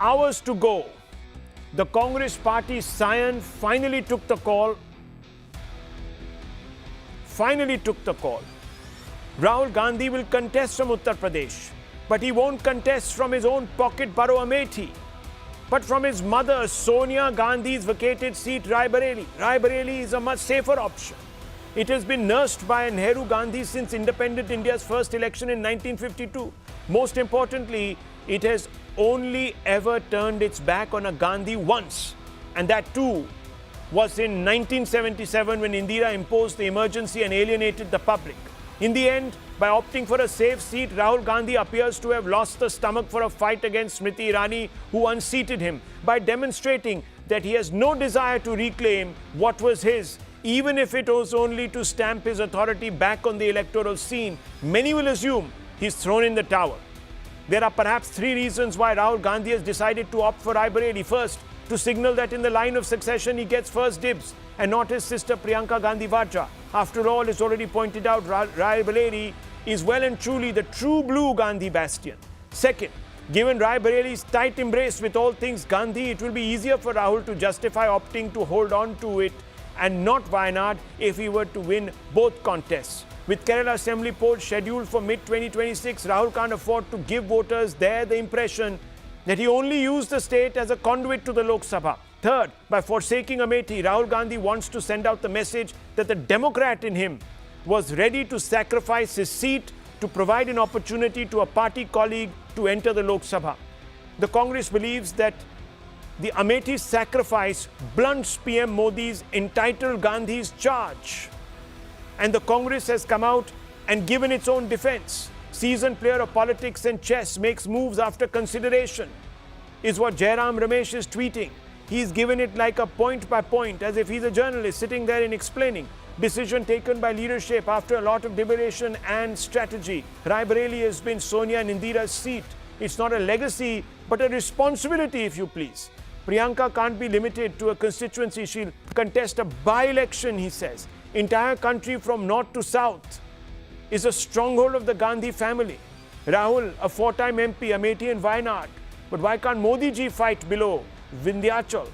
hours to go, the Congress party scion finally took the call. Rahul Gandhi will contest from Uttar Pradesh, but he won't contest from his own pocket borough Amethi, but from his mother Sonia Gandhi's vacated seat Raebareli. Raebareli is a much safer option. It has been nursed by Nehru Gandhi since independent India's first election in 1952. Most importantly, it has only ever turned its back on a Gandhi once, and that too was in 1977 when Indira imposed the emergency and alienated the public. In the end, by opting for a safe seat, Rahul Gandhi appears to have lost the stomach for a fight against Smriti Irani, who unseated him, by demonstrating that he has no desire to reclaim what was his, even if it was only to stamp his authority back on the electoral scene. Many will assume he's thrown in the towel. There are perhaps three reasons why Rahul Gandhi has decided to opt for Raebareli. First, to signal that in the line of succession he gets first dibs and not his sister Priyanka Gandhi Vadra. After all, as already pointed out, Raebareli is well and truly the true blue Gandhi bastion. Second, given Raebareli's tight embrace with all things Gandhi, it will be easier for Rahul to justify opting to hold on to it and not Wayanad if he were to win both contests. With Kerala Assembly polls scheduled for mid-2026, Rahul can't afford to give voters there the impression that he only used the state as a conduit to the Lok Sabha. Third, by forsaking Amethi, Rahul Gandhi wants to send out the message that the Democrat in him was ready to sacrifice his seat to provide an opportunity to a party colleague to enter the Lok Sabha. The Congress believes that the Amethi sacrifice blunts PM Modi's entitled Gandhi's charge. And the Congress has come out and given its own defense. Seasoned player of politics and chess makes moves after consideration, is what Jairam Ramesh is tweeting. He's given it like a point by point, as if he's a journalist sitting there and explaining. Decision taken by leadership after a lot of deliberation and strategy. Raebareli has been Sonia and Indira's seat. It's not a legacy, but a responsibility, if you please. Priyanka can't be limited to a constituency. She'll contest a by-election, he says. Entire country from north to south is a stronghold of the Gandhi family. Rahul, a four-time MP, Amethi and Wayanad. But why can't Modi ji fight below Vindhyachal?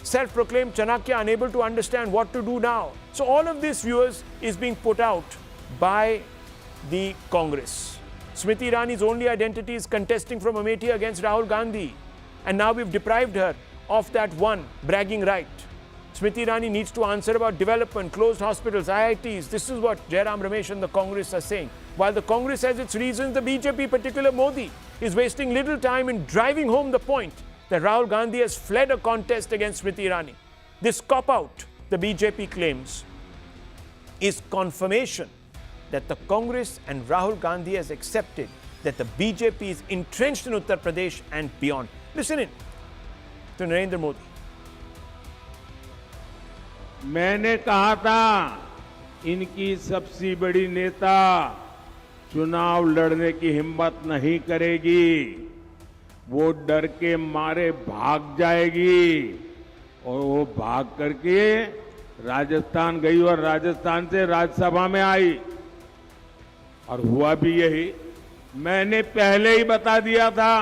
Self-proclaimed Chanakya, unable to understand what to do now. So all of this, viewers, is being put out by the Congress. Smriti Irani's only identity is contesting from Amethi against Rahul Gandhi. And now we've deprived her of that one bragging right. Smriti Irani needs to answer about development, closed hospitals, IITs. This is what Jairam Ramesh and the Congress are saying. While the Congress has its reasons, the BJP, particularly Modi, is wasting little time in driving home the point that Rahul Gandhi has fled a contest against Smriti Irani. This cop-out, the BJP claims, is confirmation that the Congress and Rahul Gandhi has accepted that the BJP is entrenched in Uttar Pradesh and beyond. Listen in to Narendra Modi. मैंने कहा था इनकी सबसे बड़ी नेता चुनाव लड़ने की हिम्मत नहीं करेगी, वो डर के मारे भाग जाएगी और वो भाग करके राजस्थान गई और राजस्थान से राज्यसभा में आई और हुआ भी यही। मैंने पहले ही बता दिया था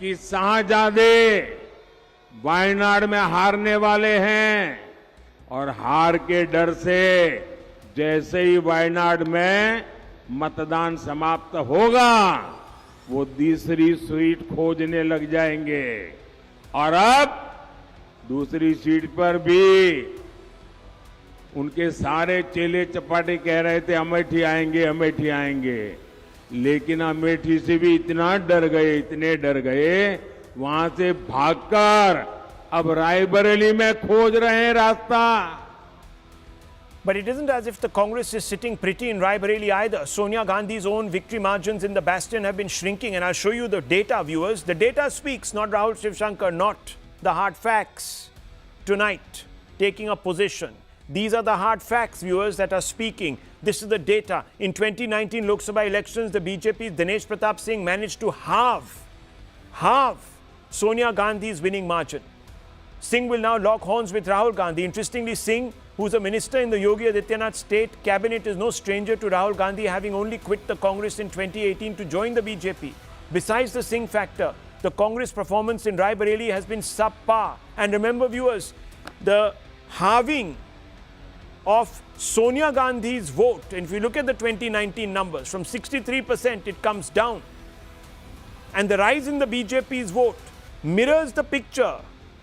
कि शाहजादे वायनाड में हारने वाले हैं और हार के डर से जैसे ही वायनाड में मतदान समाप्त होगा वो दूसरी सीट खोजने लग जाएंगे और अब दूसरी सीट पर भी उनके सारे चेले चपाटे कह रहे थे अमेठी आएंगे अमेठी आएंगे, लेकिन अमेठी से भी इतना डर गए, इतने डर गए, वहां से भागकर अब रायबरेली में खोज रहे हैं रास्ता। But it isn't as if the Congress is sitting pretty in Raebareli either. Sonia Gandhi's own victory margins in the bastion have been shrinking, and I'll show you the data, viewers. The data speaks, not Rahul Shivshankar, not the hard facts. Tonight, taking a position. These are the hard facts, viewers, that are speaking. This is the data. In 2019 Lok Sabha elections, the BJP's Dinesh Pratap Singh managed to halve Sonia Gandhi's winning margin. Singh will now lock horns with Rahul Gandhi. Interestingly, Singh, who's a minister in the Yogi Adityanath state cabinet, is no stranger to Rahul Gandhi, having only quit the Congress in 2018 to join the BJP. Besides the Singh factor, The Congress performance in Raebareli has been subpar. And remember, viewers, the halving of Sonia Gandhi's vote, and if you look at the 2019 numbers, from 63% it comes down. And the rise in the BJP's vote mirrors the picture.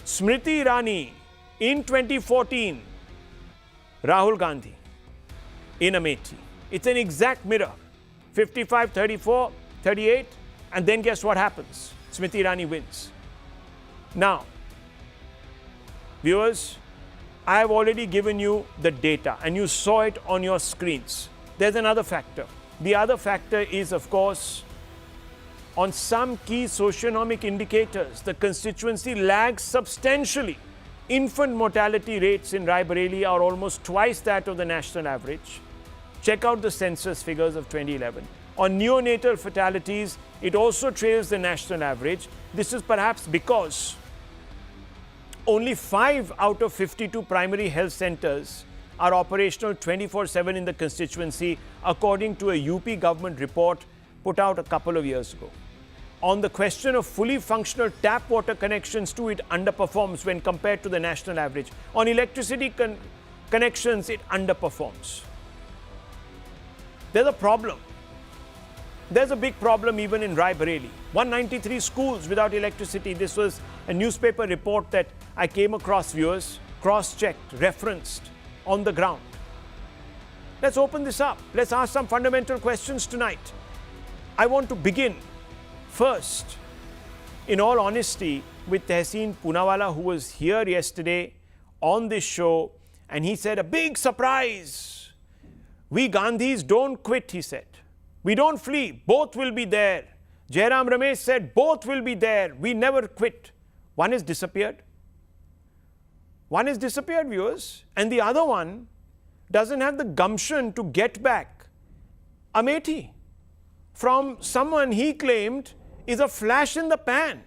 Smriti Irani in 2014, Rahul Gandhi in Amethi. It's an exact mirror. 55, 34, 38, and then guess what happens? Smriti Irani wins. Now, viewers, I have already given you the data and you saw it on your screens. There's another factor. The other factor is, of course, on some key socioeconomic indicators, the constituency lags substantially. Infant mortality rates in Raebareli are almost twice that of the national average. Check out the census figures of 2011. On neonatal fatalities, it also trails the national average. This is perhaps because only 5 out of 52 primary health centers are operational 24/7 in the constituency, according to a UP government report put out a couple of years ago. On the question of fully functional tap water connections too, it underperforms when compared to the national average. On electricity connections, it underperforms. There's a problem. There's a big problem even in Raebareli. 193 schools without electricity. This was a newspaper report that I came across, viewers, cross-checked, referenced on the ground. Let's open this up. Let's ask some fundamental questions tonight. I want to begin first, in all honesty, with Tehseen Poonawalla, who was here yesterday on this show, and he said, a big surprise. We Gandhis don't quit, he said. We don't flee. Both will be there. Jairam Ramesh said, both will be there. We never quit. One has disappeared. One has disappeared, viewers. And the other one doesn't have the gumption to get back Amethi from someone he claimed is a flash in the pan.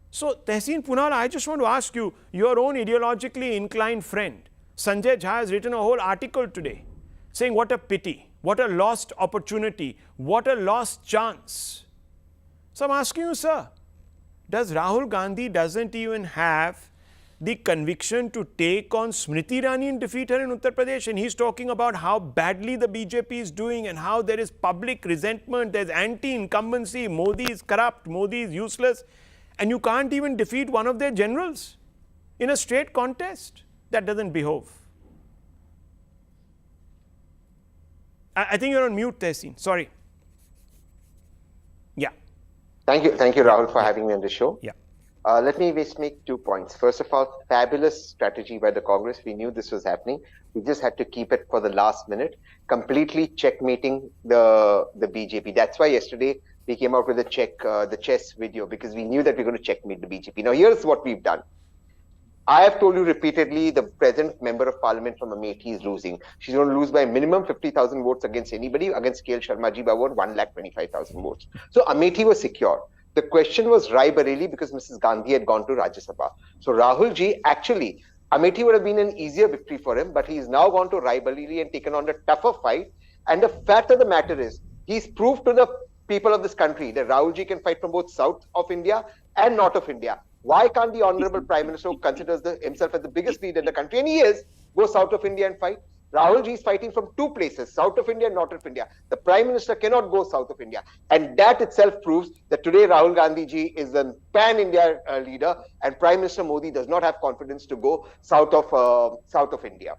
So, Tehseen Poonawalla, I just want to ask you, your own ideologically inclined friend, Sanjay Jha, has written a whole article today saying what a pity, what a lost opportunity, what a lost chance. So, I'm asking you, sir, does Rahul Gandhi doesn't even have the conviction to take on Smriti Irani and defeat her in Uttar Pradesh? And he's talking about how badly the BJP is doing and how there is public resentment, there's anti-incumbency, Modi is corrupt, Modi is useless, and you can't even defeat one of their generals in a straight contest. That doesn't behove. I think you're on mute, Tehseen. Sorry. Yeah. Thank you, Rahul, for having me on the show. Yeah. Let me just make 2 points. First of all, fabulous strategy by the Congress. We knew this was happening. We just had to keep it for the last minute, completely checkmating the BJP. That's why yesterday we came out with the chess video, because we knew that we were going to checkmate the BJP. Now, here's what we've done. I have told you repeatedly, the present member of parliament from Amethi is losing. She's going to lose by minimum 50,000 votes against anybody. Against KL Sharma ji by about 1,25,000 votes. So Amethi was secure. The question was Raebareli, because Mrs. Gandhi had gone to Rajya Sabha. So Rahul ji, actually, Amethi would have been an easier victory for him, but he's now gone to Raebareli and taken on a tougher fight. And the fact of the matter is, he's proved to the people of this country that Rahul ji can fight from both south of India and north of India. Why can't the Honorable Prime Minister, who considers himself as the biggest leader in the country, and he is, go south of India and fight? Rahul ji is fighting from 2 places, south of India and north of India. The Prime Minister cannot go south of India. And that itself proves that today Rahul Gandhi ji is a pan-India leader, and Prime Minister Modi does not have confidence to go south of India.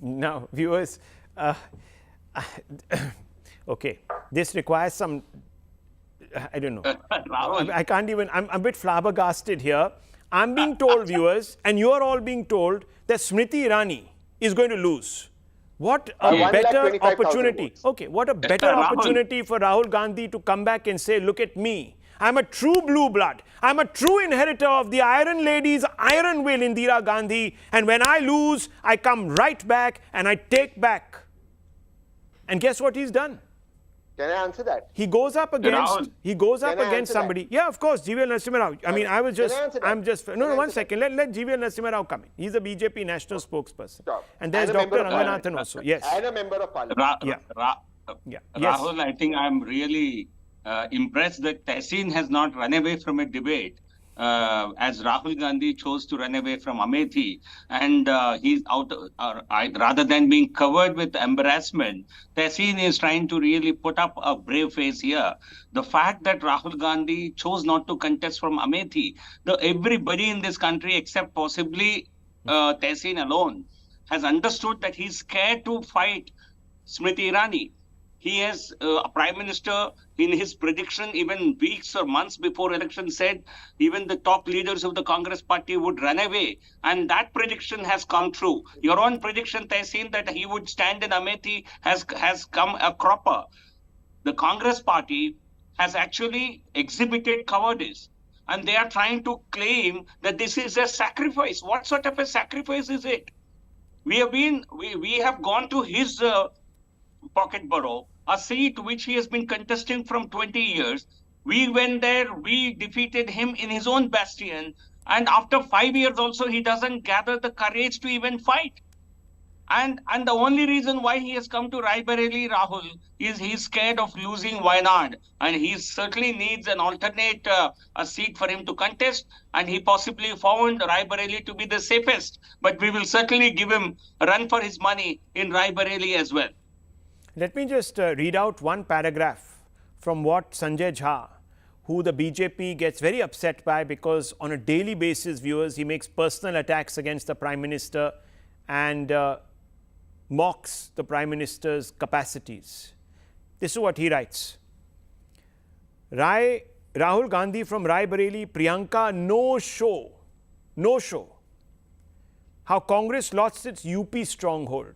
Now, viewers, okay, this requires some, I don't know. I can't even, I'm a bit flabbergasted here. I'm being told, viewers, and you're all being told that Smriti Irani is going to lose. What a better opportunity. Okay, what a better opportunity for Rahul Gandhi to come back and say, look at me. I'm a true blue blood. I'm a true inheritor of the Iron Lady's iron will, Indira Gandhi. And when I lose, I come right back and I take back. And guess what he's done? Can I answer that? He goes up against somebody. That? Yeah, of course, GVL Narasimha Rao. I mean, no, 1 second. Let GVL Narasimha Rao come in. He's a BJP national spokesperson. Stop. And there's Dr. Ranganathan also. Yes. And a member of parliament. Yes. Rahul, I think I'm really impressed that Tehseen has not run away from a debate, as Rahul Gandhi chose to run away from Amethi, and he's out. Rather than being covered with embarrassment, Tehseen is trying to really put up a brave face here. The fact that Rahul Gandhi chose not to contest from Amethi, everybody in this country, except possibly Tehseen alone, has understood that he's scared to fight Smriti Irani. He has a prime minister in his prediction, even weeks or months before election, said even the top leaders of the Congress party would run away. And that prediction has come true. Your own prediction, Tehseen, that he would stand in Amethi has come a cropper. The Congress party has actually exhibited cowardice. And they are trying to claim that this is a sacrifice. What sort of a sacrifice is it? We have gone to his pocket borough, a seat which he has been contesting from 20 years. We went there, we defeated him in his own bastion, and after 5 years also he doesn't gather the courage to even fight. And the only reason why he has come to Raebareli, Rahul, is he's scared of losing Wayanad, and he certainly needs an alternate a seat for him to contest, and he possibly found Raebareli to be the safest. But we will certainly give him a run for his money in Raebareli as well. Let me just read out one paragraph from what Sanjay Jha, who the BJP gets very upset by because on a daily basis, viewers, he makes personal attacks against the Prime Minister and mocks the Prime Minister's capacities. This is what he writes. Rahul Gandhi from Raebareli, Priyanka, no show. No show. How Congress lost its UP stronghold.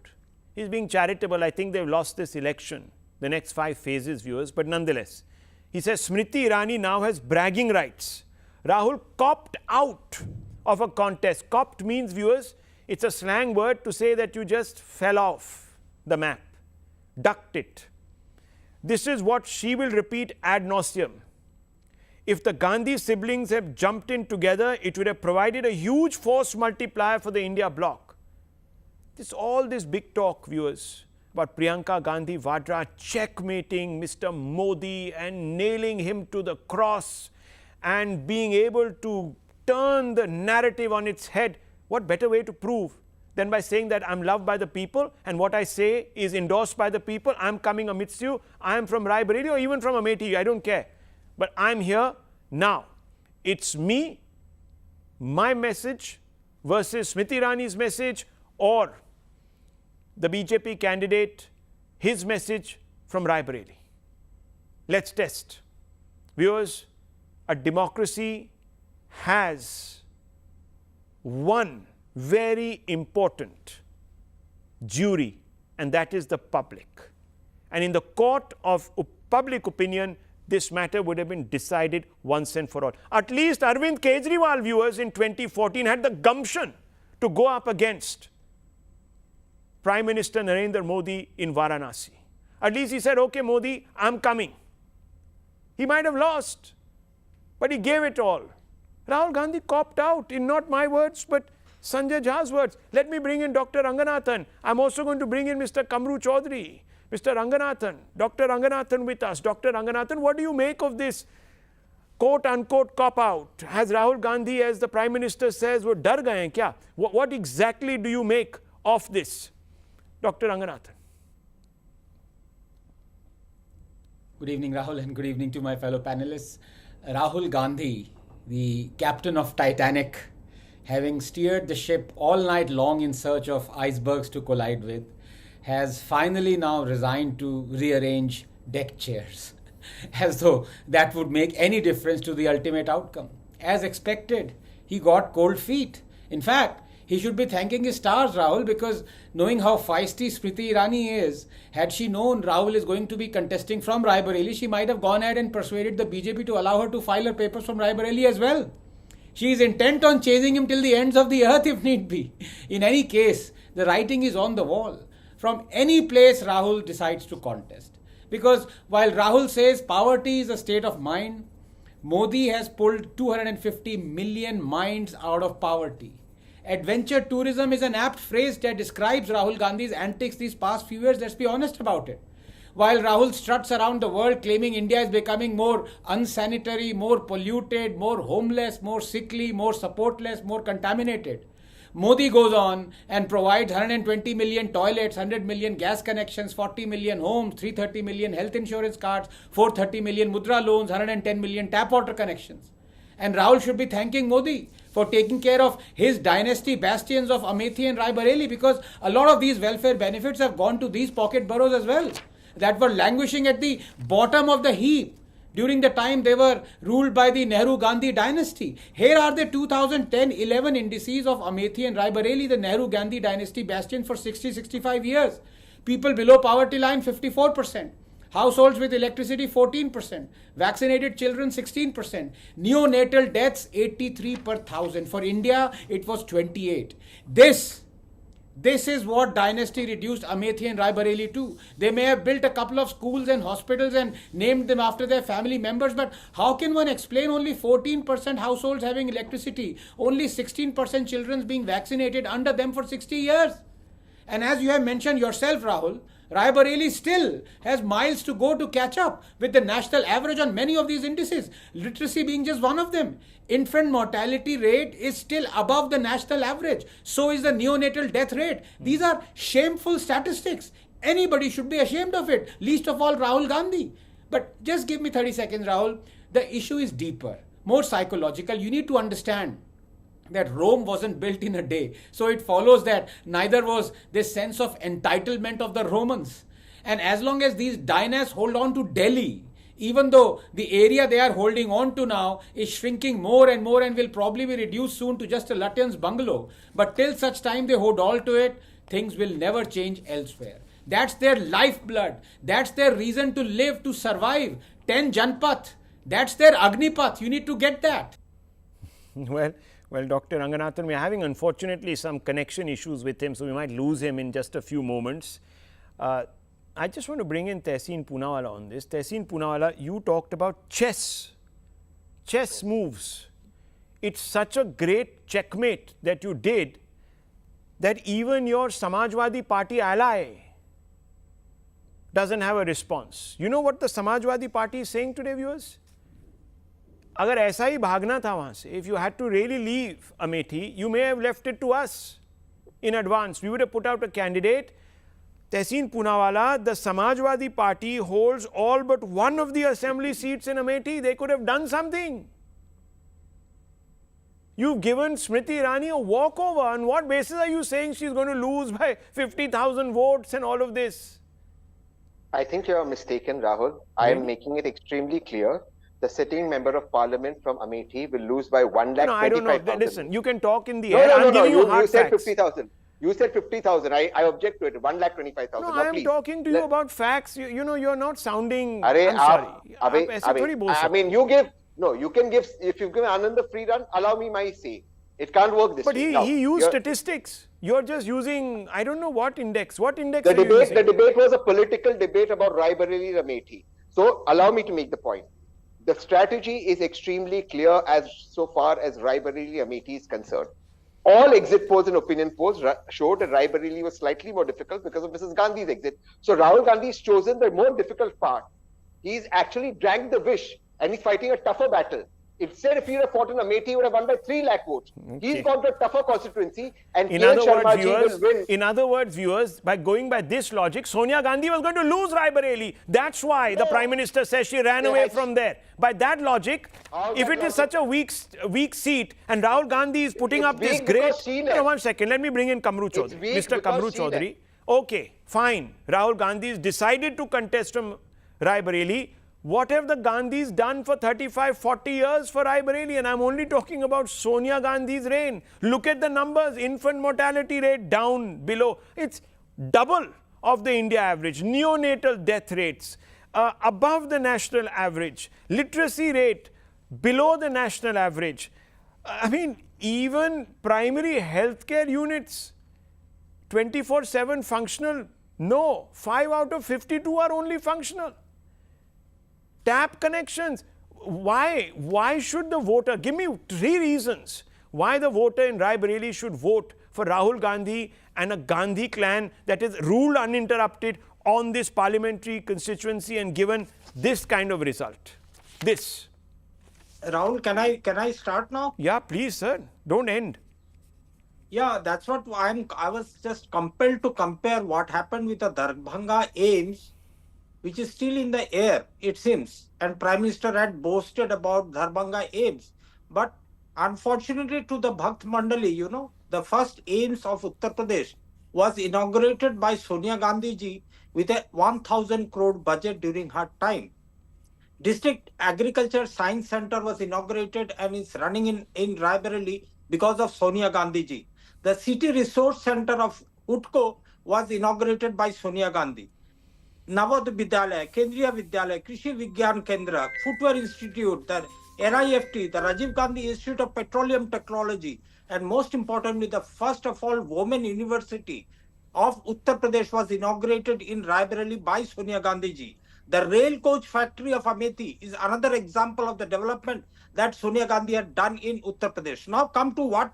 He's being charitable. I think they've lost this election, the next 5 phases, viewers. But nonetheless, he says Smriti Irani now has bragging rights. Rahul copped out of a contest. Copped means, viewers, it's a slang word to say that you just fell off the map, ducked it. This is what she will repeat ad nauseum. If the Gandhi siblings have jumped in together, it would have provided a huge force multiplier for the India bloc. All this big talk, viewers, about Priyanka Gandhi Vadra checkmating Mr. Modi and nailing him to the cross and being able to turn the narrative on its head. What better way to prove than by saying that I'm loved by the people and what I say is endorsed by the people. I'm coming amidst you. I'm from Raebareli or even from Amethi. I don't care. But I'm here now. It's me, my message versus Smriti Irani's message, or the BJP candidate, his message from Raebareli. Let's test. Viewers, a democracy has one very important jury, and that is the public. And in the court of public opinion, this matter would have been decided once and for all. At least Arvind Kejriwal, viewers, in 2014 had the gumption to go up against Prime Minister Narendra Modi in Varanasi. At least he said, okay, Modi, I'm coming. He might have lost, but he gave it all. Rahul Gandhi copped out, in not my words, but Sanjay Jha's words. Let me bring in Dr. Ranganathan. I'm also going to bring in Mr. Kamru Chaudhary. Mr. Ranganathan, Dr. Ranganathan with us. Dr. Ranganathan, what do you make of this quote-unquote cop-out? Has Rahul Gandhi, as the Prime Minister says, wo dar gaye hain kya? What exactly do you make of this? Dr. Ranganathan. Good evening, Rahul, and good evening to my fellow panelists. Rahul Gandhi, the captain of Titanic, having steered the ship all night long in search of icebergs to collide with, has finally now resigned to rearrange deck chairs, as though that would make any difference to the ultimate outcome. As expected, he got cold feet. In fact, he should be thanking his stars, Rahul, because knowing how feisty Smriti Irani is, had she known Rahul is going to be contesting from Raebareli, she might have gone ahead and persuaded the BJP to allow her to file her papers from Raebareli as well. She is intent on chasing him till the ends of the earth if need be. In any case, the writing is on the wall. From any place Rahul decides to contest. Because while Rahul says poverty is a state of mind, Modi has pulled 250 million minds out of poverty. Adventure tourism is an apt phrase that describes Rahul Gandhi's antics these past few years. Let's be honest about it. while Rahul struts around the world claiming India is becoming more unsanitary, more polluted, more homeless, more sickly, more supportless, more contaminated. Modi goes on and provides 120 million toilets, 100 million gas connections, 40 million homes, 330 million health insurance cards, 430 million mudra loans, 110 million tap water connections. And Rahul should be thanking Modi for taking care of his dynasty bastions of Amethi and Rae Bareli, because a lot of these welfare benefits have gone to these pocket boroughs as well, that were languishing at the bottom of the heap during the time they were ruled by the Nehru-Gandhi dynasty. Here are the 2010-11 indices of Amethi and Rae Bareli, the Nehru-Gandhi dynasty bastion for 60-65 years. People below poverty line 54%. Households with electricity 14%. Vaccinated children 16%. Neonatal deaths 83 per thousand. For India, it was 28. This is what dynasty reduced Amethi and Rae Bareli to. They may have built a couple of schools and hospitals and named them after their family members, but how can one explain only 14% households having electricity, only 16% children being vaccinated under them for 60 years? And as you have mentioned yourself, Rahul, Rae Bareli still has miles to go to catch up with the national average on many of these indices, literacy being just one of them. Infant mortality rate is still above the national average. So is the neonatal death rate. These are shameful statistics. Anybody should be ashamed of it, least of all Rahul Gandhi. But just give me 30 seconds, Rahul. The issue is deeper, more psychological. You need to understand that Rome wasn't built in a day. So it follows that neither was this sense of entitlement of the Romans. And as long as these dynasts hold on to Delhi, even though the area they are holding on to now is shrinking more and more and will probably be reduced soon to just a Lutyens bungalow, but till such time they hold all to it, things will never change elsewhere. That's their lifeblood. That's their reason to live, to survive. 10 Janpath. That's their Agnipath. You need to get that. Well, Dr. Ranganathan, we're having, unfortunately, some connection issues with him, so we might lose him in just a few moments. I just want to bring in Tehseen Poonawalla on this. Tehseen Poonawalla, you talked about chess moves. It's such a great checkmate that you did that even your Samajwadi Party ally doesn't have a response. You know what the Samajwadi Party is saying today, viewers? अगर ऐसा ही भागना था वहाँ से, if you had to really leave Amethi, you may have left it to us in advance. We would have put out a candidate. Tehseen Poonawalla, the Samajwadi Party holds all but one of the assembly seats in Amethi. They could have done something. You've given Smriti Irani a walkover. On what basis are you saying she's going to lose by 50,000 votes and all of this? I think you're mistaken, Rahul. I am making it extremely clear. The sitting member of parliament from Amethi will lose by 1,25,000. No, I don't know. Listen, you can talk in the air. I'm giving you hard said facts. 50,000. You said 50,000. I object to it. 1,25,000. No, I am talking to you about facts. You know, you're not sounding. I'm sorry. I mean, you can give, if you give Anand the free run, allow me my say. It can't work this way. But he used statistics. You're just using, I don't know what index. What index the debate was a political debate about Rae Bareli Amethi. So allow me to make the point. The strategy is extremely clear as so far as Rae Bareli Amethi is concerned. All exit polls and opinion polls showed that Rae Bareli was slightly more difficult because of Mrs. Gandhi's exit. So Rahul Gandhi has chosen the more difficult part. He's actually drank the wish and he's fighting a tougher battle. Instead, if he would have fought in Amethi, he would have won by 3 lakh votes. Okay. He's got the tougher constituency, and in other words, viewers, by going by this logic, Sonia Gandhi was going to lose Rae Bareli. That's why the Prime Minister says she ran away from there. By that logic, if it is such a weak seat, and Rahul Gandhi is putting up this great... No, 1 second, let me bring in Kamru Chaudhary. Mr. Kamru Chaudhary. Okay, fine. Rahul Gandhi has decided to contest from Rae Bareli. What have the Gandhis done for 35, 40 years for Rae Bareli? And I'm only talking about Sonia Gandhi's reign. Look at the numbers. Infant mortality rate down below. It's double of the India average. Neonatal death rates above the national average. Literacy rate below the national average. I mean, even primary healthcare units, 24/7 functional. No, 5 out of 52 are only functional. Tap connections. Why should the voter, give me 3 reasons why the voter in Rae Bareli should vote for Rahul Gandhi and a Gandhi clan that is ruled uninterrupted on this parliamentary constituency and given this kind of result. This. Rahul, can I start now? Yeah, please, sir. Don't end. Yeah, that's what I was just compelled to compare what happened with the Darbhanga aims, which is still in the air, it seems. And Prime Minister had boasted about Darbhanga aims. But unfortunately to the Bhakt Mandali, the first aims of Uttar Pradesh was inaugurated by Sonia Gandhi ji with a 1,000 crore budget during her time. District Agriculture Science Center was inaugurated and is running in Rae Bareli because of Sonia Gandhi ji. The City Resource Center of Utko was inaugurated by Sonia Gandhi. Navad Vidyalaya, Kendriya Vidyalaya, Krishi Vigyan Kendra, Footwear Institute, the NIFT, the Rajiv Gandhi Institute of Petroleum Technology, and most importantly, the first of all Women University of Uttar Pradesh was inaugurated in Rae Bareli by Sonia Gandhi ji. The rail coach factory of Amethi is another example of the development that Sonia Gandhi had done in Uttar Pradesh. Now come to what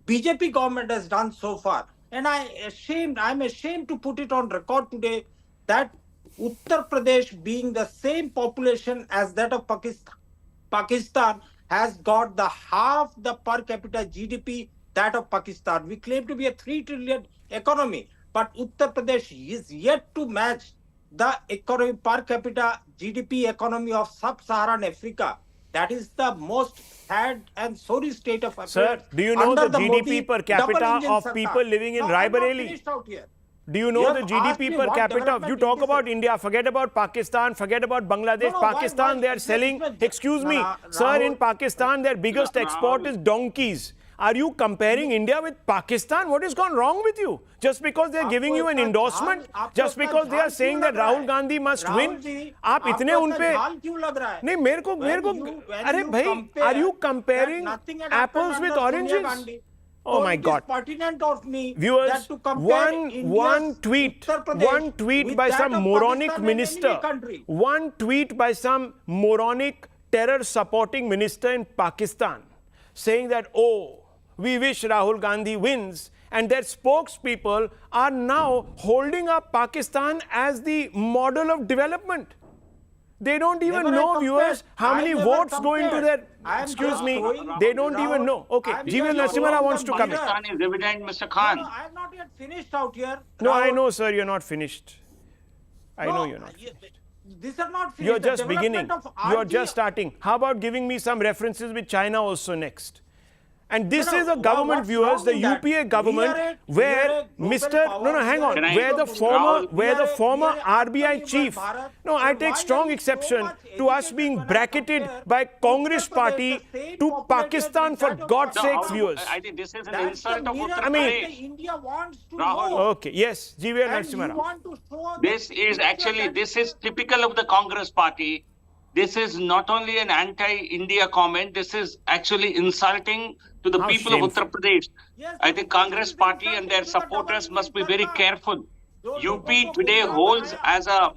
BJP government has done so far. And I'm ashamed to put it on record today that Uttar Pradesh, being the same population as that of Pakistan, has got the half the per capita GDP that of Pakistan. We claim to be a 3 trillion economy, but Uttar Pradesh is yet to match the economy per capita GDP economy of sub-Saharan Africa. That is the most sad and sorry state of affairs. Sir, do you know the GDP Modi per capita of people living in Rae Bareli? Do you know the GDP per capita? You talk about India, forget about Pakistan, forget about Bangladesh. Pakistan, they are selling, excuse me, sir, in Pakistan, their biggest export is donkeys. Are you comparing India with Pakistan? What has gone wrong with you? Just because they are giving you an endorsement? Just because they are saying that Rahul Gandhi must win? आप इतने उन पे नहीं मेरे को अरे भाई, are you comparing apples with oranges? Oh my God. Viewers, one tweet by some moronic minister, one tweet by some moronic terror supporting minister in Pakistan saying that, oh, we wish Rahul Gandhi wins, and their spokespeople are now holding up Pakistan as the model of development. They don't even know, viewers, how many votes go into their... Excuse me, they don't even know. Okay, Jeevan Narasimha wants to come in. Pakistan is dividend, Mr. Khan. I have not yet finished out here. No, I know, sir, you're not finished. I know you're not finished. These are not finished. You're just beginning. You're just starting. How about giving me some references with China also next? And this is a government, viewers, the UPA government, where hang on, where the former RBI chief, no, I take strong exception to us being bracketed by Congress party to Pakistan, for God's sakes, viewers. I think this is an insult of Uttar I mean, Pradesh. India wants to Rahul. know. Okay, yes, Jeevan Narasimha. This is typical of the Congress party. This is not only an anti-India comment, this is actually insulting to the people of Uttar Pradesh. I think Congress party and their supporters must be very careful. UP today holds as a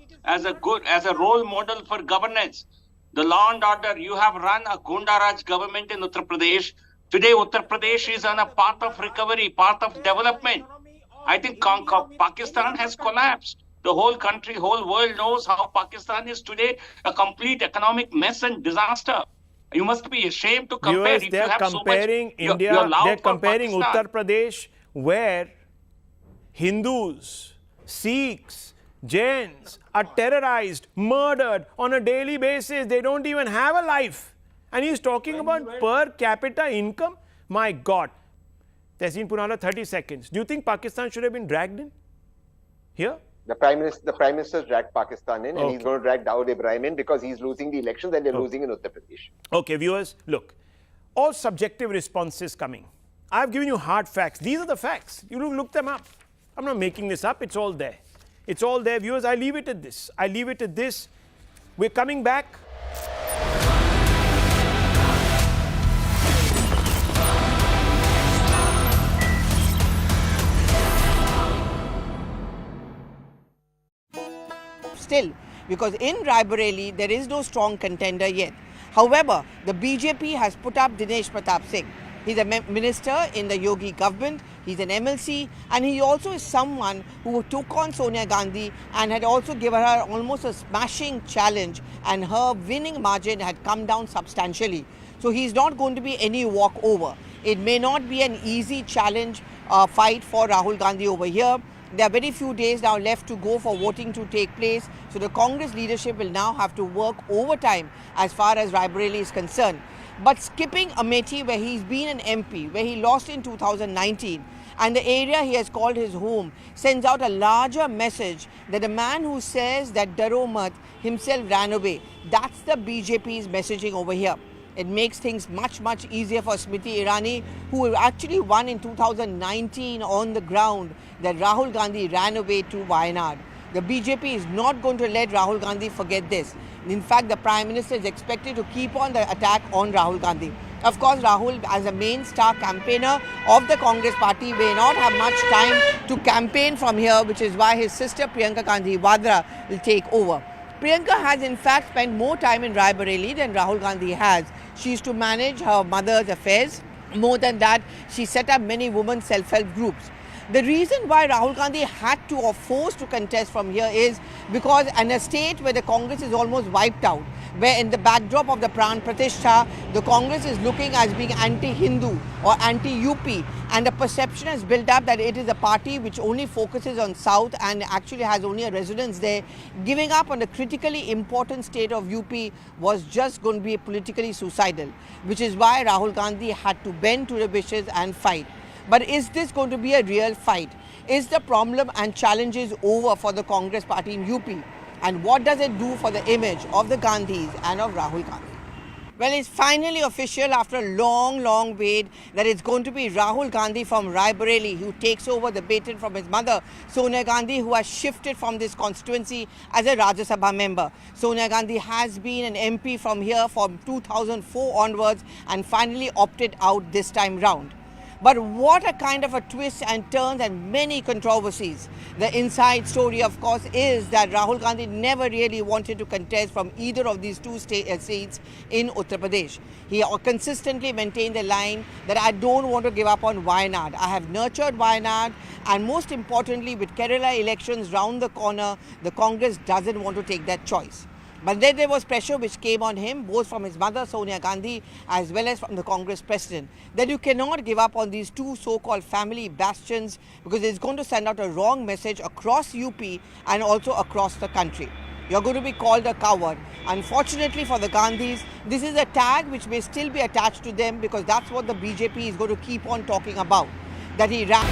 role model for governance. The law and order, you have run a Gundaraj government in Uttar Pradesh. Today Uttar Pradesh is on a path of recovery, path of development. I think Pakistan has collapsed. The whole country, whole world knows how Pakistan is today a complete economic mess and disaster. You must be ashamed to compare. Viewers, they are comparing India, they are comparing Uttar Pradesh, where Hindus, Sikhs, Jains are terrorized, murdered on a daily basis. They don't even have a life. And he's talking about per capita income? My God. Tehseen Punala, 30 seconds. Do you think Pakistan should have been dragged in? Here? The Prime Minister dragged Pakistan in, and he's going to drag Dawood Ibrahim in because he's losing the elections and they're losing in Uttar Pradesh. Okay, viewers, look, all subjective responses coming. I've given you hard facts. These are the facts. You look them up. I'm not making this up. It's all there. It's all there, viewers. I leave it at this. I leave it at this. We're coming back. Still, because in Raebareli there is no strong contender yet. However, the BJP has put up Dinesh Pratap Singh. He's a minister in the Yogi government. He's an MLC, and he also is someone who took on Sonia Gandhi and had also given her almost a smashing challenge, and her winning margin had come down substantially. So he's not going to be any walkover. It may not be an easy challenge fight for Rahul Gandhi over here. There are very few days now left to go for voting to take place. So the Congress leadership will now have to work overtime as far as Raebareli is concerned. But skipping Amethi, where he's been an MP, where he lost in 2019, and the area he has called his home, sends out a larger message that a man who says that Daro Mat himself ran away. That's the BJP's messaging over here. It makes things much easier for Smriti Irani, who actually won in 2019 on the ground that Rahul Gandhi ran away to Wayanad. The BJP is not going to let Rahul Gandhi forget this. In fact, the Prime Minister is expected to keep on the attack on Rahul Gandhi. Of course, Rahul, as a main star campaigner of the Congress party, may not have much time to campaign from here, which is why his sister Priyanka Gandhi Vadra will take over. Priyanka has in fact spent more time in Raebareli than Rahul Gandhi has. She used to manage her mother's affairs. More than that, she set up many women's self-help groups. The reason why Rahul Gandhi had to or forced to contest from here is because in a state where the Congress is almost wiped out, where in the backdrop of the Pran Pratishtha, the Congress is looking as being anti-Hindu or anti-UP, and the perception has built up that it is a party which only focuses on South and actually has only a residence there. Giving up on the critically important state of UP was just going to be politically suicidal, which is why Rahul Gandhi had to bend to the wishes and fight. But is this going to be a real fight? Is the problem and challenges over for the Congress party in UP? And what does it do for the image of the Gandhis and of Rahul Gandhi? Well, it's finally official after a long wait that it's going to be Rahul Gandhi from Raebareli who takes over the baton from his mother, Sonia Gandhi, who has shifted from this constituency as a Rajya Sabha member. Sonia Gandhi has been an MP from here from 2004 onwards and finally opted out this time round. But what a kind of a twist and turns and many controversies. The inside story, of course, is that Rahul Gandhi never really wanted to contest from either of these two seats in Uttar Pradesh. He consistently maintained the line that I don't want to give up on Wayanad. I have nurtured Wayanad, and most importantly, with Kerala elections round the corner, the Congress doesn't want to take that choice. But then there was pressure which came on him, both from his mother, Sonia Gandhi, as well as from the Congress president, that you cannot give up on these two so-called family bastions because it's going to send out a wrong message across UP and also across the country. You're going to be called a coward. Unfortunately for the Gandhis, this is a tag which may still be attached to them because that's what the BJP is going to keep on talking about, that he ran.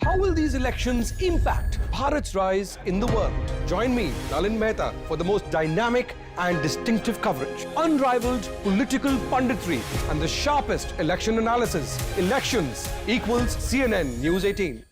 How will these elections impact Bharat's rise in the world? Join me, Nalin Mehta, for the most dynamic and distinctive coverage. Unrivaled political punditry and the sharpest election analysis. Elections equals CNN News 18.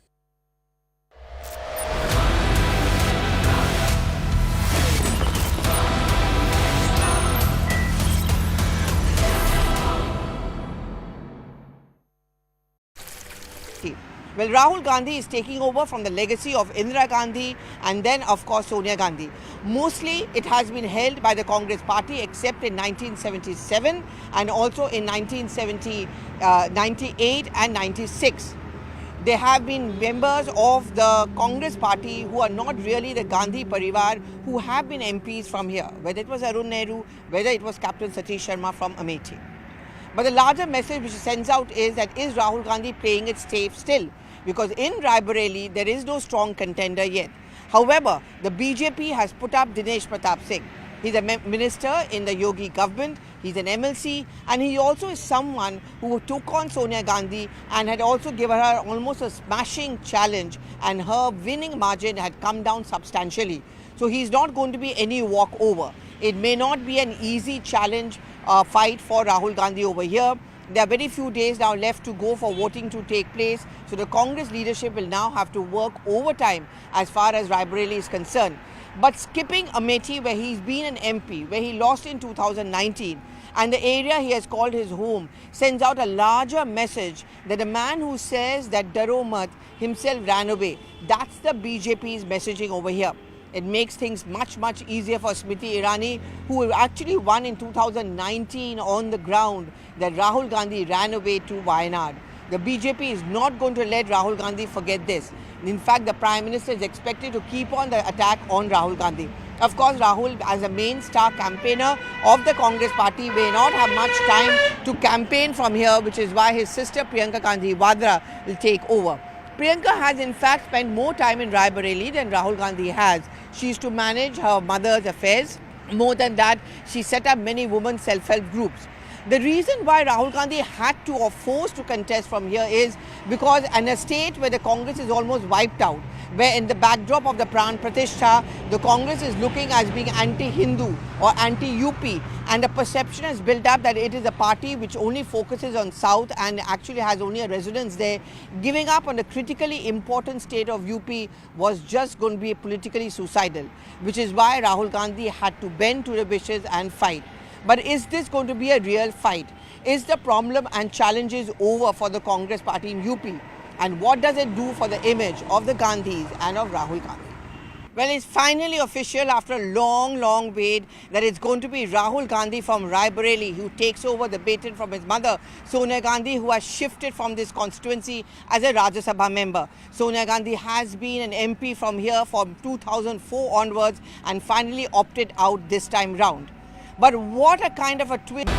Well, Rahul Gandhi is taking over from the legacy of Indira Gandhi and then, of course, Sonia Gandhi. Mostly, it has been held by the Congress party except in 1977 and also in 1998 and 96. There have been members of the Congress party who are not really the Gandhi Parivar who have been MPs from here, whether it was Arun Nehru, whether it was Captain Satish Sharma from Amethi. But the larger message which it sends out is that is Rahul Gandhi playing it safe still? Because in Raebareli, there is no strong contender yet. However, the BJP has put up Dinesh Pratap Singh. He's a minister in the Yogi government, he's an MLC, and he also is someone who took on Sonia Gandhi and had also given her almost a smashing challenge, and her winning margin had come down substantially. So he's not going to be any walkover. It may not be an easy challenge fight for Rahul Gandhi over here. There are very few days now left to go for voting to take place. So the Congress leadership will now have to work overtime as far as Raebareli is concerned. But skipping Amethi, where he's been an MP, where he lost in 2019, and the area he has called his home, sends out a larger message that a man who says that Daro Mat himself ran away. That's the BJP's messaging over here. It makes things much easier for Smriti Irani, who actually won in 2019 on the ground that Rahul Gandhi ran away to Wayanad. The BJP is not going to let Rahul Gandhi forget this. In fact, the Prime Minister is expected to keep on the attack on Rahul Gandhi. Of course, Rahul, as a main star campaigner of the Congress party, may not have much time to campaign from here, which is why his sister Priyanka Gandhi Vadra will take over. Priyanka has in fact spent more time in Rae Bareli than Rahul Gandhi has. She used to manage her mother's affairs. More than that, she set up many women's self-help groups. The reason why Rahul Gandhi had to or forced to contest from here is because in a state where the Congress is almost wiped out, where in the backdrop of the Pran Pratishtha, the Congress is looking as being anti-Hindu or anti-UP, and the perception has built up that it is a party which only focuses on South and actually has only a residence there. Giving up on the critically important state of UP was just going to be politically suicidal, which is why Rahul Gandhi had to bend to the wishes and fight. But is this going to be a real fight? Is the problem and challenges over for the Congress party in UP? And what does it do for the image of the Gandhis and of Rahul Gandhi? Well, it's finally official after a long wait that it's going to be Rahul Gandhi from Rae Bareli who takes over the baton from his mother, Sonia Gandhi, who has shifted from this constituency as a Rajya Sabha member. Sonia Gandhi has been an MP from here from 2004 onwards and finally opted out this time round. But what a kind of a twist.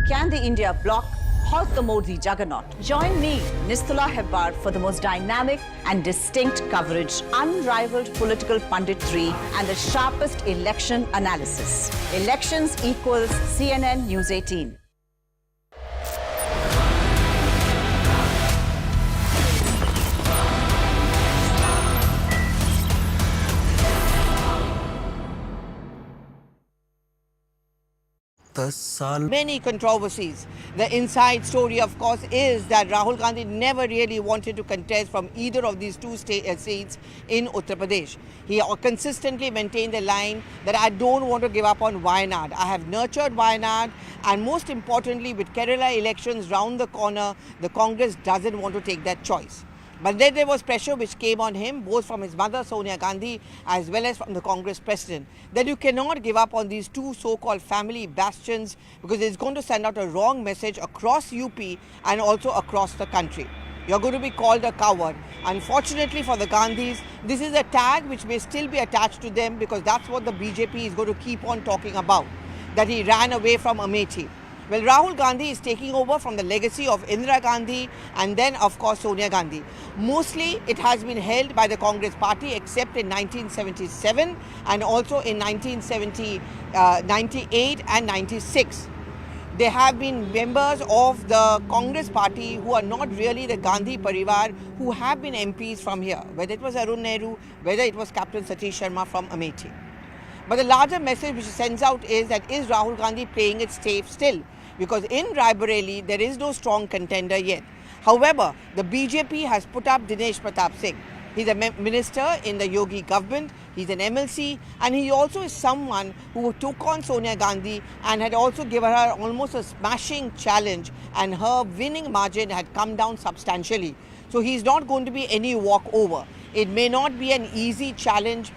Can the India bloc halt the Modi juggernaut? Join me, Nistula Hebbar, for the most dynamic and distinct coverage, unrivaled political punditry, and the sharpest election analysis. Elections equals CNN News 18. Many controversies. The inside story, of course, is that Rahul Gandhi never really wanted to contest from either of these two seats in Uttar Pradesh. He consistently maintained the line that I don't want to give up on Wayanad. I have nurtured Wayanad, and most importantly, with Kerala elections round the corner, the Congress doesn't want to take that choice. But then there was pressure which came on him, both from his mother, Sonia Gandhi, as well as from the Congress president, that you cannot give up on these two so-called family bastions because it's going to send out a wrong message across UP and also across the country. You're going to be called a coward. Unfortunately for the Gandhis, this is a tag which may still be attached to them because that's what the BJP is going to keep on talking about, that he ran away from Amethi. Well, Rahul Gandhi is taking over from the legacy of Indira Gandhi and then, of course, Sonia Gandhi. Mostly, it has been held by the Congress party except in 1977 and also in 1998 and 96. There have been members of the Congress party who are not really the Gandhi Parivar who have been MPs from here, whether it was Arun Nehru, whether it was Captain Satish Sharma from Amethi. But the larger message which it sends out is that is Rahul Gandhi playing it safe still? Because in Raebareli, there is no strong contender yet. However, the BJP has put up Dinesh Pratap Singh. He's a minister in the Yogi government, he's an MLC, and he also is someone who took on Sonia Gandhi and had also given her almost a smashing challenge, and her winning margin had come down substantially. So he's not going to be any walkover. It may not be an easy challenge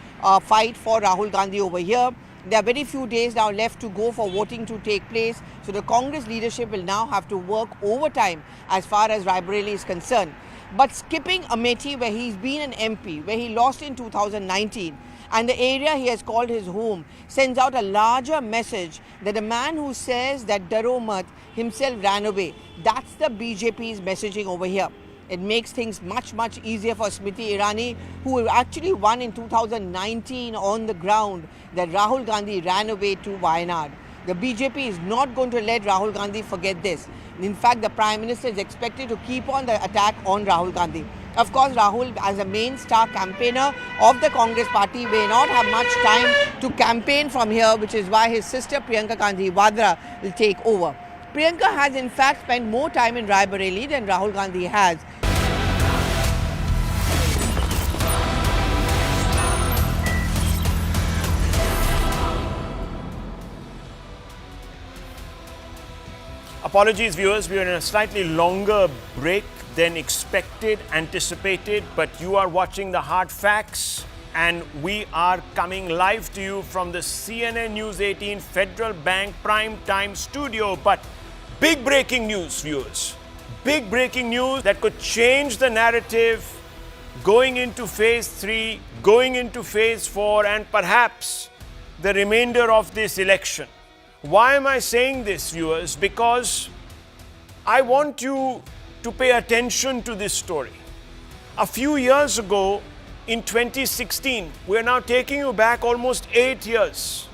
fight for Rahul Gandhi over here. There are very few days now left to go for voting to take place. So the Congress leadership will now have to work overtime as far as Raebareli is concerned. But skipping Amethi, where he's been an MP, where he lost in 2019, and the area he has called his home, sends out a larger message that a man who says that Daro Mat himself ran away, that's the BJP's messaging over here. It makes things much easier for Smriti Irani, who actually won in 2019 on the ground that Rahul Gandhi ran away to Wayanad. The BJP is not going to let Rahul Gandhi forget this. In fact, the Prime Minister is expected to keep on the attack on Rahul Gandhi. Of course, Rahul, as a main star campaigner of the Congress party, may not have much time to campaign from here, which is why his sister Priyanka Gandhi Vadra will take over. Priyanka has in fact spent more time in Rae Bareli than Rahul Gandhi has. Apologies, viewers, we are in a slightly longer break than expected, anticipated, but you are watching the Hard Facts, and we are coming live to you from the CNN News 18 Federal Bank Prime Time studio. But big breaking news, viewers. Big breaking news that could change the narrative going into phase 3, going into phase 4, and perhaps the remainder of this election. Why am I saying this, viewers? Because I want you to pay attention to this story. A few years ago, in 2016, we are now taking you back almost 8 years.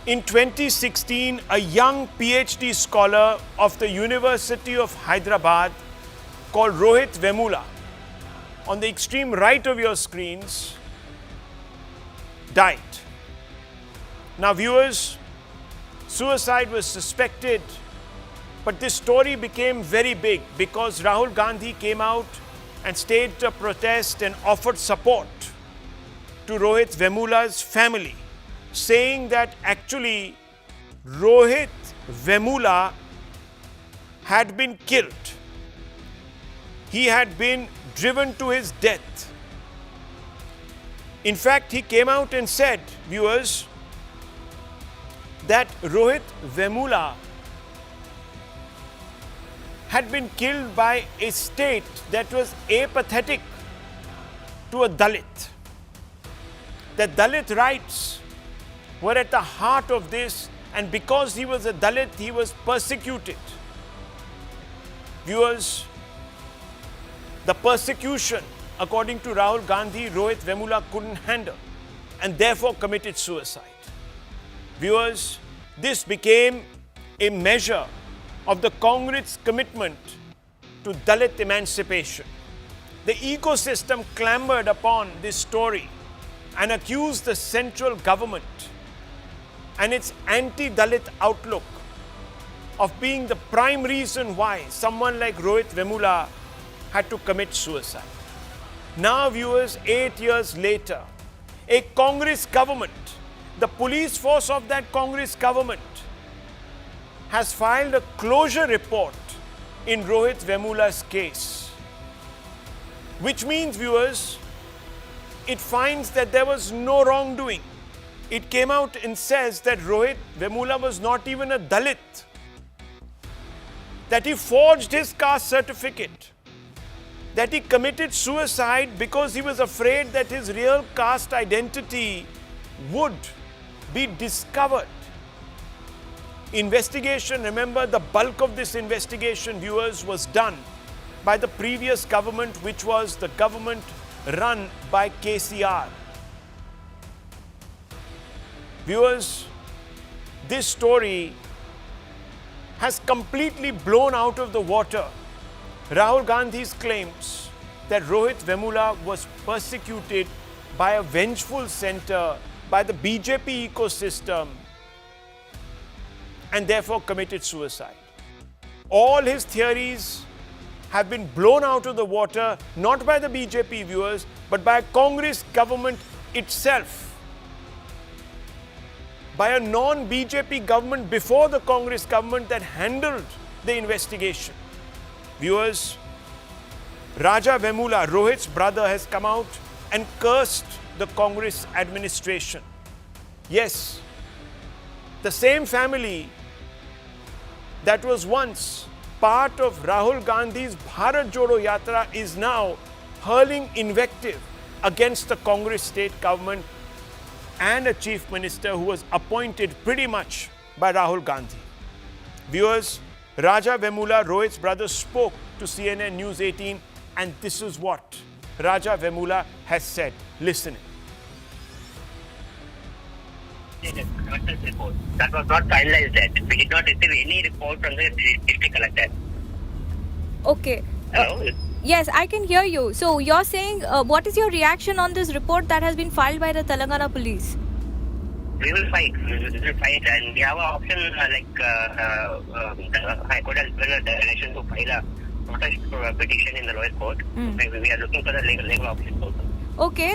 In 2016, a young PhD scholar of the University of Hyderabad called Rohit Vemula, on the extreme right of your screens, died. Now, viewers, suicide was suspected, but this story became very big because Rahul Gandhi came out and staged a protest and offered support to Rohit Vemula's family, saying that actually Rohit Vemula had been killed. He had been driven to his death. In fact, he came out and said, viewers, that Rohit Vemula had been killed by a state that was apathetic to a Dalit. The Dalit rights were at the heart of this, and because he was a Dalit, he was persecuted. Viewers, the persecution, according to Rahul Gandhi, Rohit Vemula couldn't handle and therefore committed suicide. Viewers, this became a measure of the Congress commitment to Dalit emancipation. The ecosystem clambered upon this story and accused the central government and its anti-Dalit outlook of being the prime reason why someone like Rohit Vemula had to commit suicide. Now, viewers, 8 years later, a Congress government, the police force of that Congress government, has filed a closure report in Rohit Vemula's case. Which means, viewers, it finds that there was no wrongdoing. It came out and says that Rohit Vemula was not even a Dalit, that he forged his caste certificate, that he committed suicide because he was afraid that his real caste identity would be discovered. Investigation, remember, the bulk of this investigation, viewers, was done by the previous government, which was the government run by KCR. Viewers, this story has completely blown out of the water Rahul Gandhi's claims that Rohit Vemula was persecuted by a vengeful center, by the BJP ecosystem, and therefore committed suicide. All his theories have been blown out of the water, not by the BJP, viewers, but by a Congress government itself, by a non-BJP government before the Congress government that handled the investigation. Viewers, Raja Vemula, Rohit's brother, has come out and cursed the Congress administration. Yes, the same family that was once part of Rahul Gandhi's Bharat Jodo Yatra is now hurling invective against the Congress state government and a chief minister who was appointed pretty much by Rahul Gandhi. Viewers, Raja Vemula, Rohit's brother, spoke to CNN News 18, and this is what Raja Vemula has said. Listen. Report. That was not finalized yet. We did not receive any report from the district collector. Okay. Hello? Yes, I can hear you. So you're saying, what is your reaction on this report that has been filed by the Telangana police? We will fight. And we have an option the High Court has given a direction to file a protest petition in the lower court. We are looking for the legal option also. Okay.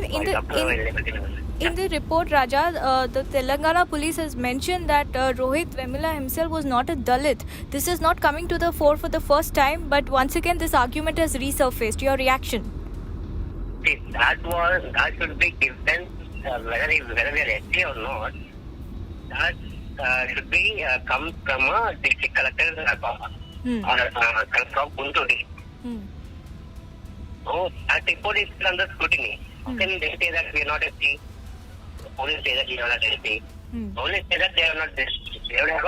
In the report, Raja, the Telangana police has mentioned that Rohit Vemula himself was not a Dalit. This is not coming to the fore for the first time, but once again this argument has resurfaced. Your reaction? See, that should be given whether we are SC or not. That should be come from a district collector's or from Guntur. So that report is still under scrutiny. How can they say that we are not SC? Police say that we are not SC. Only say that they are not this. They would have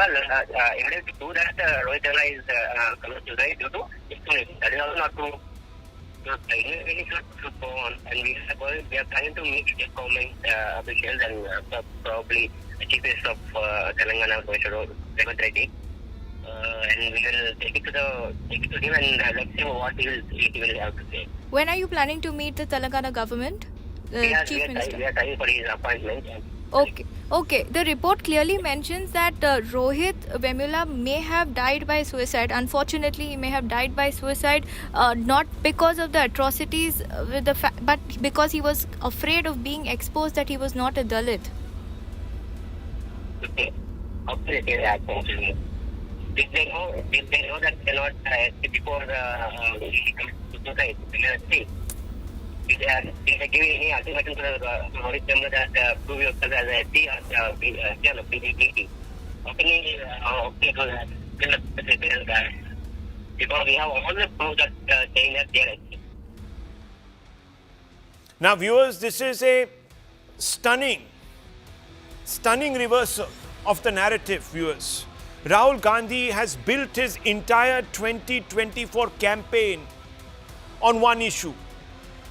evidence to do that Rohit Vemula is committed suicide due to discrimination. That is also not true. So the investigation should go on, and we are planning to meet the government officials and probably the chief minister of Telangana, Mr. Raebareli Gambit, and we will take it to him and let's see what he will have to say. When are you planning to meet the Telangana government, the chief minister? We are trying for his appointment. Okay. The report clearly mentions that Rohit Vemula may have died by suicide. Unfortunately, he may have died by suicide not because of the atrocities but because he was afraid of being exposed that he was not a Dalit. Okay. How can they say that? Did they know that they are not before he comes to suicide? See. Did they give any ultimatum to Rohit Vemula that prove yourself as a SC or PDT? How can he do that? Because we have all the proof that saying that they are SC. Now, viewers, this is a stunning reversal of the narrative, viewers. Rahul Gandhi has built his entire 2024 campaign on one issue.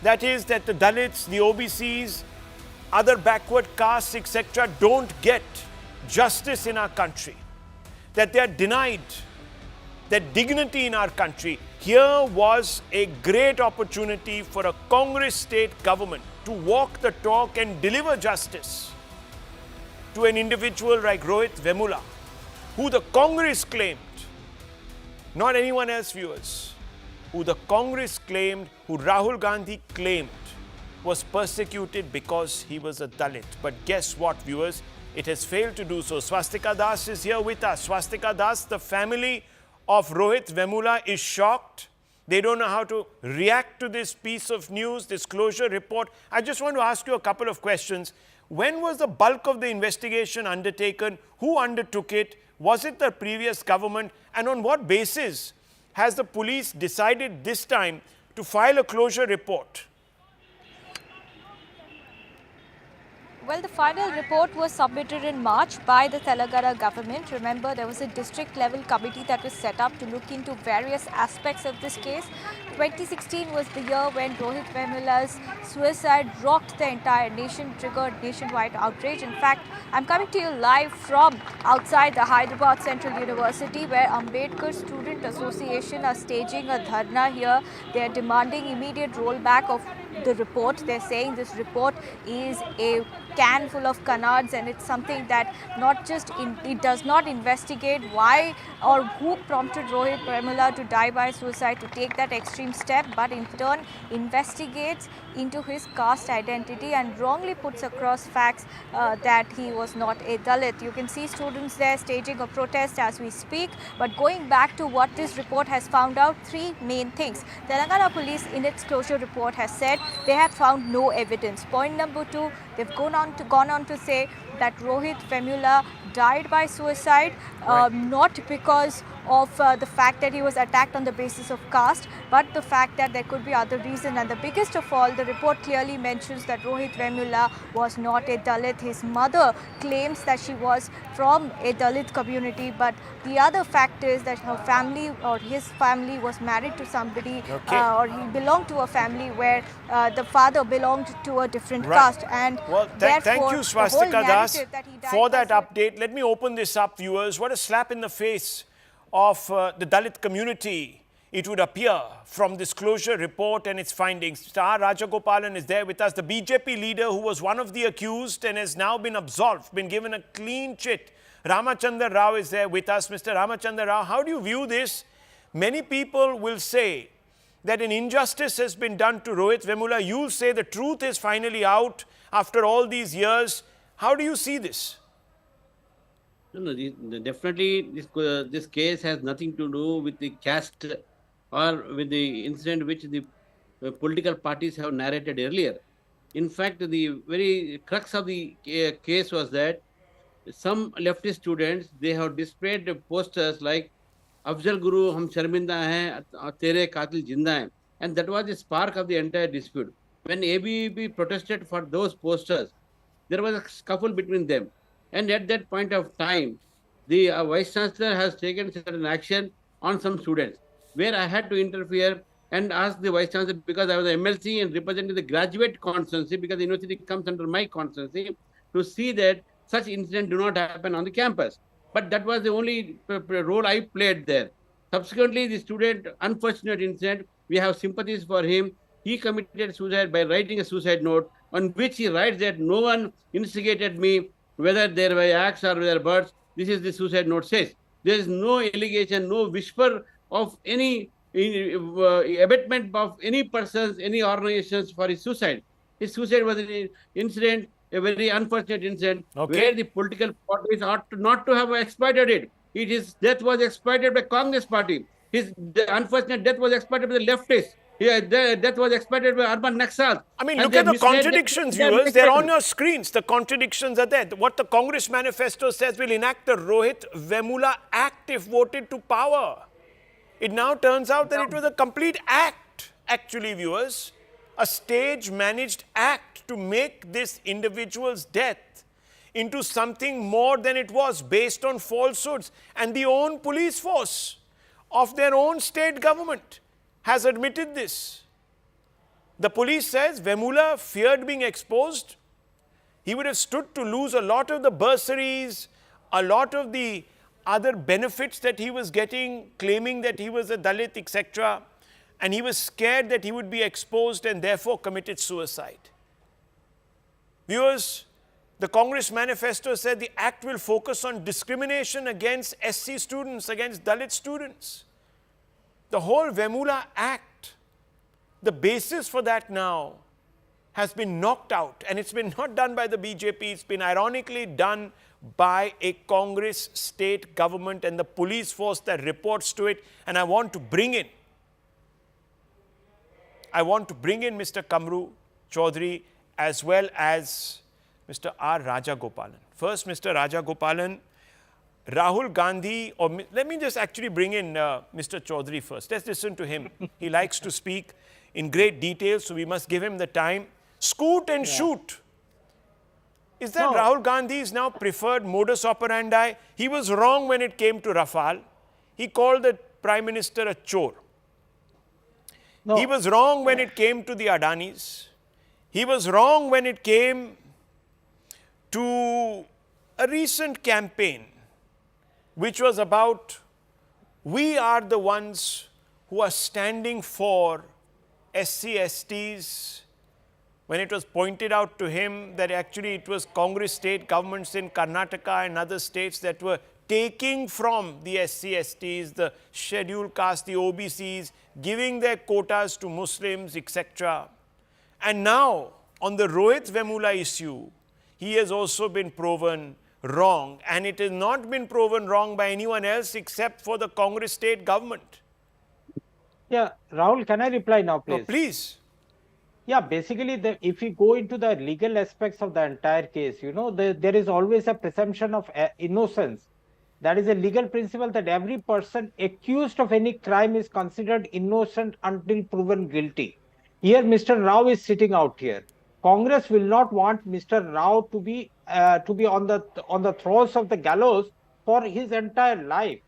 That is that the Dalits, the OBCs, other backward castes, etc. don't get justice in our country. That they are denied their dignity in our country. Here was a great opportunity for a Congress state government to walk the talk and deliver justice to an individual like Rohit Vemula, who the Congress claimed, not anyone else, viewers, who the Congress claimed, who Rahul Gandhi claimed was persecuted because he was a Dalit. But guess what, viewers? It has failed to do so. Swastika Das is here with us. Swastika Das, the family of Rohit Vemula is shocked. They don't know how to react to this piece of news, this closure report. I just want to ask you a couple of questions. When was the bulk of the investigation undertaken? Who undertook it? Was it the previous government? And on what basis has the police decided this time to file a closure report? Well, the final report was submitted in March by the Telangana government. Remember, there was a district level committee that was set up to look into various aspects of this case. 2016 was the year when Rohit Vemula's suicide rocked the entire nation, triggered nationwide outrage. In fact, I'm coming to you live from outside the Hyderabad Central University, where Ambedkar Student Association are staging a dharna here. They are demanding immediate rollback of the report. They're saying this report is a can full of canards, and it's something that not just it does not investigate why or who prompted Rohit Vemula to die by suicide, to take that extreme step, but in turn investigates into his caste identity and wrongly puts across facts that he was not a Dalit. You can see students there staging a protest as we speak. But going back to what this report has found out, three main things. Telangana police in its closure report has said they have found no evidence. Point number two, they've gone on to say that Rohit Vemula died by suicide, not because of the fact that he was attacked on the basis of caste, but the fact that there could be other reason. And the biggest of all, the report clearly mentions that Rohit Vemula was not a Dalit. His mother claims that she was from a Dalit community, but the other fact is that her family or his family was married to somebody, or he belonged to a family where the father belonged to a different caste. And well, thank you, Swastika Das, for that update. Let me open this up, viewers. What a slap in the face of the Dalit community, it would appear, from this closure report and its findings. Mr. R. Rajagopalan is there with us, the BJP leader who was one of the accused and has now been absolved, been given a clean chit. Ramachandra Rao is there with us. Mr. Ramachandra Rao, how do you view this? Many people will say that an injustice has been done to Rohit Vemula. You'll say the truth is finally out after all these years. How do you see this? No, definitely this case has nothing to do with the caste or with the incident which the political parties have narrated earlier. In fact, the very crux of the case was that some leftist students, they have displayed posters like Afzal Guru, hum sharminda hain, tere qatil jinda hain. And that was the spark of the entire dispute. When ABVP protested for those posters, there was a scuffle between them. And at that point of time, the Vice Chancellor has taken certain action on some students, where I had to interfere and ask the Vice Chancellor, because I was an MLC and representing the graduate constituency, because the university comes under my constituency, to see that such incidents do not happen on the campus. But that was the only role I played there. Subsequently, the student, unfortunate incident, we have sympathies for him. He committed suicide by writing a suicide note on which he writes that no one instigated me, whether there were acts or whether birds. This is the suicide note says. There is no allegation, no whisper of any abatement of any persons, any organizations for his suicide. His suicide was an incident, a very unfortunate incident, where the political parties ought not to have exploited it. His death was exploited by Congress party. His unfortunate death was exploited by the leftists. Death was exploited by urban Naxals. I mean, look at the contradictions, viewers. They're on your screens. The contradictions are there. What the Congress manifesto says will enact the Rohit Vemula Act if voted to power. It now turns out that it was a complete act, actually, viewers. A stage-managed act to make this individual's death into something more than it was, based on falsehoods. And the own police force of their own state government has admitted this. The police says Vemula feared being exposed. He would have stood to lose a lot of the bursaries, a lot of the other benefits that he was getting, claiming that he was a Dalit, etc. And he was scared that he would be exposed and therefore committed suicide. Viewers, the Congress manifesto said the act will focus on discrimination against SC students, against Dalit students. The whole Vemula Act, the basis for that now has been knocked out, and it's been not done by the BJP, it's been ironically done by a Congress state government and the police force that reports to it. And I want to bring in Mr. Kamru Chaudhary as well as Mr. R. Rajagopalan. First, Mr. Rajagopalan, Rahul Gandhi, or let me just actually bring in Mr. Chaudhary first. Let's listen to him. He likes to speak in great detail, so we must give him the time. Scoot and shoot. Is that Rahul Gandhi's now preferred modus operandi? He was wrong when it came to Rafale. He called the Prime Minister a chore. He was wrong when it came to the Adanis. He was wrong when it came to a recent campaign which was about, we are the ones who are standing for SC/STs, when it was pointed out to him that actually it was Congress state governments in Karnataka and other states that were taking from the SC/STs, the scheduled caste, the OBCs, giving their quotas to Muslims, etc. And now, on the Rohit Vemula issue, he has also been proven wrong, and it has not been proven wrong by anyone else except for the Congress state government. Yeah, Rahul, can I reply now, please? Oh, please. Yeah, basically, if we go into the legal aspects of the entire case, there is always a presumption of innocence. That is a legal principle that every person accused of any crime is considered innocent until proven guilty. Here, Mr. Rao is sitting out here. Congress will not want Mr. Rao to be on the thrones of the gallows for his entire life.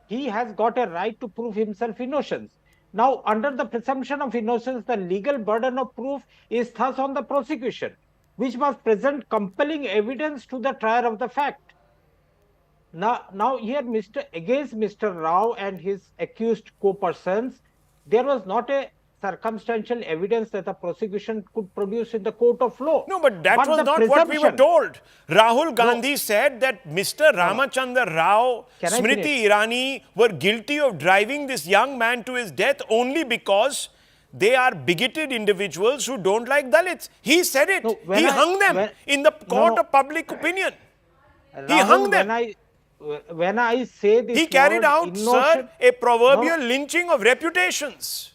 He has got a right to prove himself innocent. Now, under the presumption of innocence, the legal burden of proof is thus on the prosecution, which must present compelling evidence to the trier of the fact. Now here, against Mr. Rao and his accused co-persons, there was not a circumstantial evidence that the prosecution could produce in the court of law. No, but that was the not what we were presumption- told. Rahul Gandhi said that Mr. Ramachandra Rao, Can I Smriti finish? Irani were guilty of driving this young man to his death only because they are bigoted individuals who don't like Dalits. He said it. No, when He I- hung them when- in the court No. of public opinion. He Rahul, hung them. When I say this, He carried word out, sir, innocent- a proverbial No. lynching of reputations.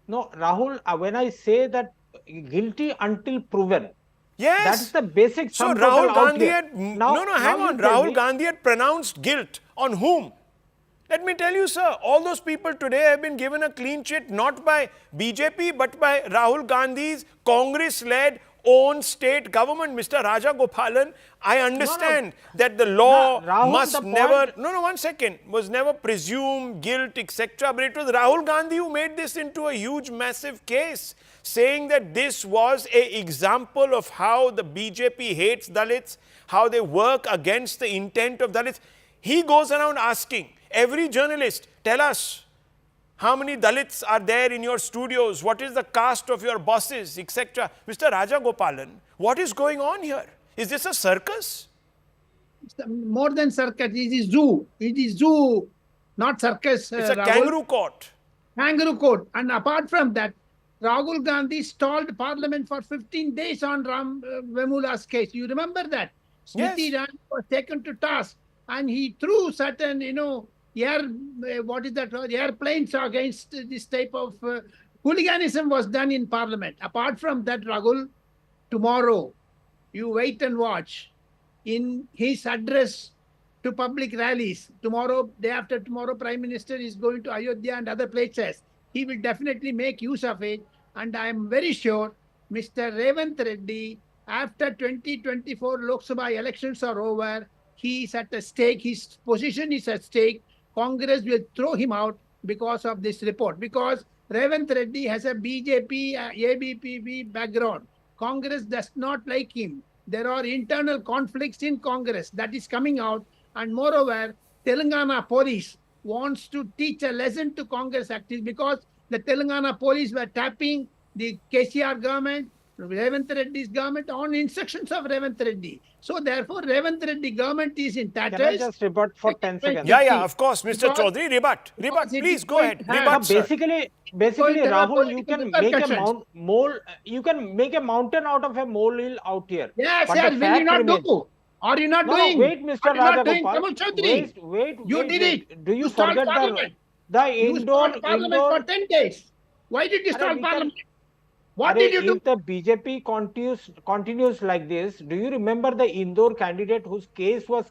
No, Rahul, when I say that guilty until proven, Yes. that is the basic So sum total Rahul out Gandhi here. had Now- no, hang now on. you tell Rahul me- Gandhi had pronounced guilt on whom? Let me tell you, sir, all those people today have been given a clean sheet not by BJP but by Rahul Gandhi's Congress-led own state government, Mr. Raja Gopalan. I understand that the law Rahul, must the never, point- no, 1 second, was never presume guilt, etc. But it was Rahul Gandhi who made this into a huge, massive case, saying that this was an example of how the BJP hates Dalits, how they work against the intent of Dalits. He goes around asking every journalist, tell us, how many Dalits are there in your studios? What is the caste of your bosses, etc.? Mr. Raja Gopalan, what is going on here? Is this a circus? More than circus, it is zoo. It is zoo, not circus. It's a Rahul. kangaroo court. Kangaroo court. And apart from that, Rahul Gandhi stalled parliament for 15 days on Ram Vemula's case. You remember that? Yes. Smriti Irani was taken to task and he threw certain, airplanes against this type of hooliganism was done in parliament. Apart from that, Rahul, tomorrow, you wait and watch. In his address to public rallies, tomorrow, day after tomorrow, Prime Minister is going to Ayodhya and other places. He will definitely make use of it. And I am very sure Mr. Revant Reddy, after 2024 Lok Sabha elections are over, he is at stake, his position is at stake. Congress will throw him out because of this report. Because Revant Reddy has a BJP, ABPB background. Congress does not like him. There are internal conflicts in Congress that is coming out. And moreover, Telangana police wants to teach a lesson to Congress activists because the Telangana police were tapping the KCR government, Revant Reddy's government on instructions of Revant Reddy. So therefore, Revant Reddy government is in tatters. Can I just rebut for 10 seconds? Yeah, of course, Mr. Because- Chaudhary, rebut. because it Please is go going ahead. to have- Rebut, sir. Basically, there are Rahul, you political can make a repercussions. you can make a mountain out of a molehill out here. Yes, But yes, the will you fact not remains- do? Are you not No, doing? wait, Mr. Are you not Raja doing? Gopal. Kamal Chaudhary, Wait, you did it. Do you stalled forget parliament. the You indoor stalled parliament for 10 days. Why did you stall we can- parliament? What did you do? If the BJP continues like this, do you remember the Indore candidate whose case was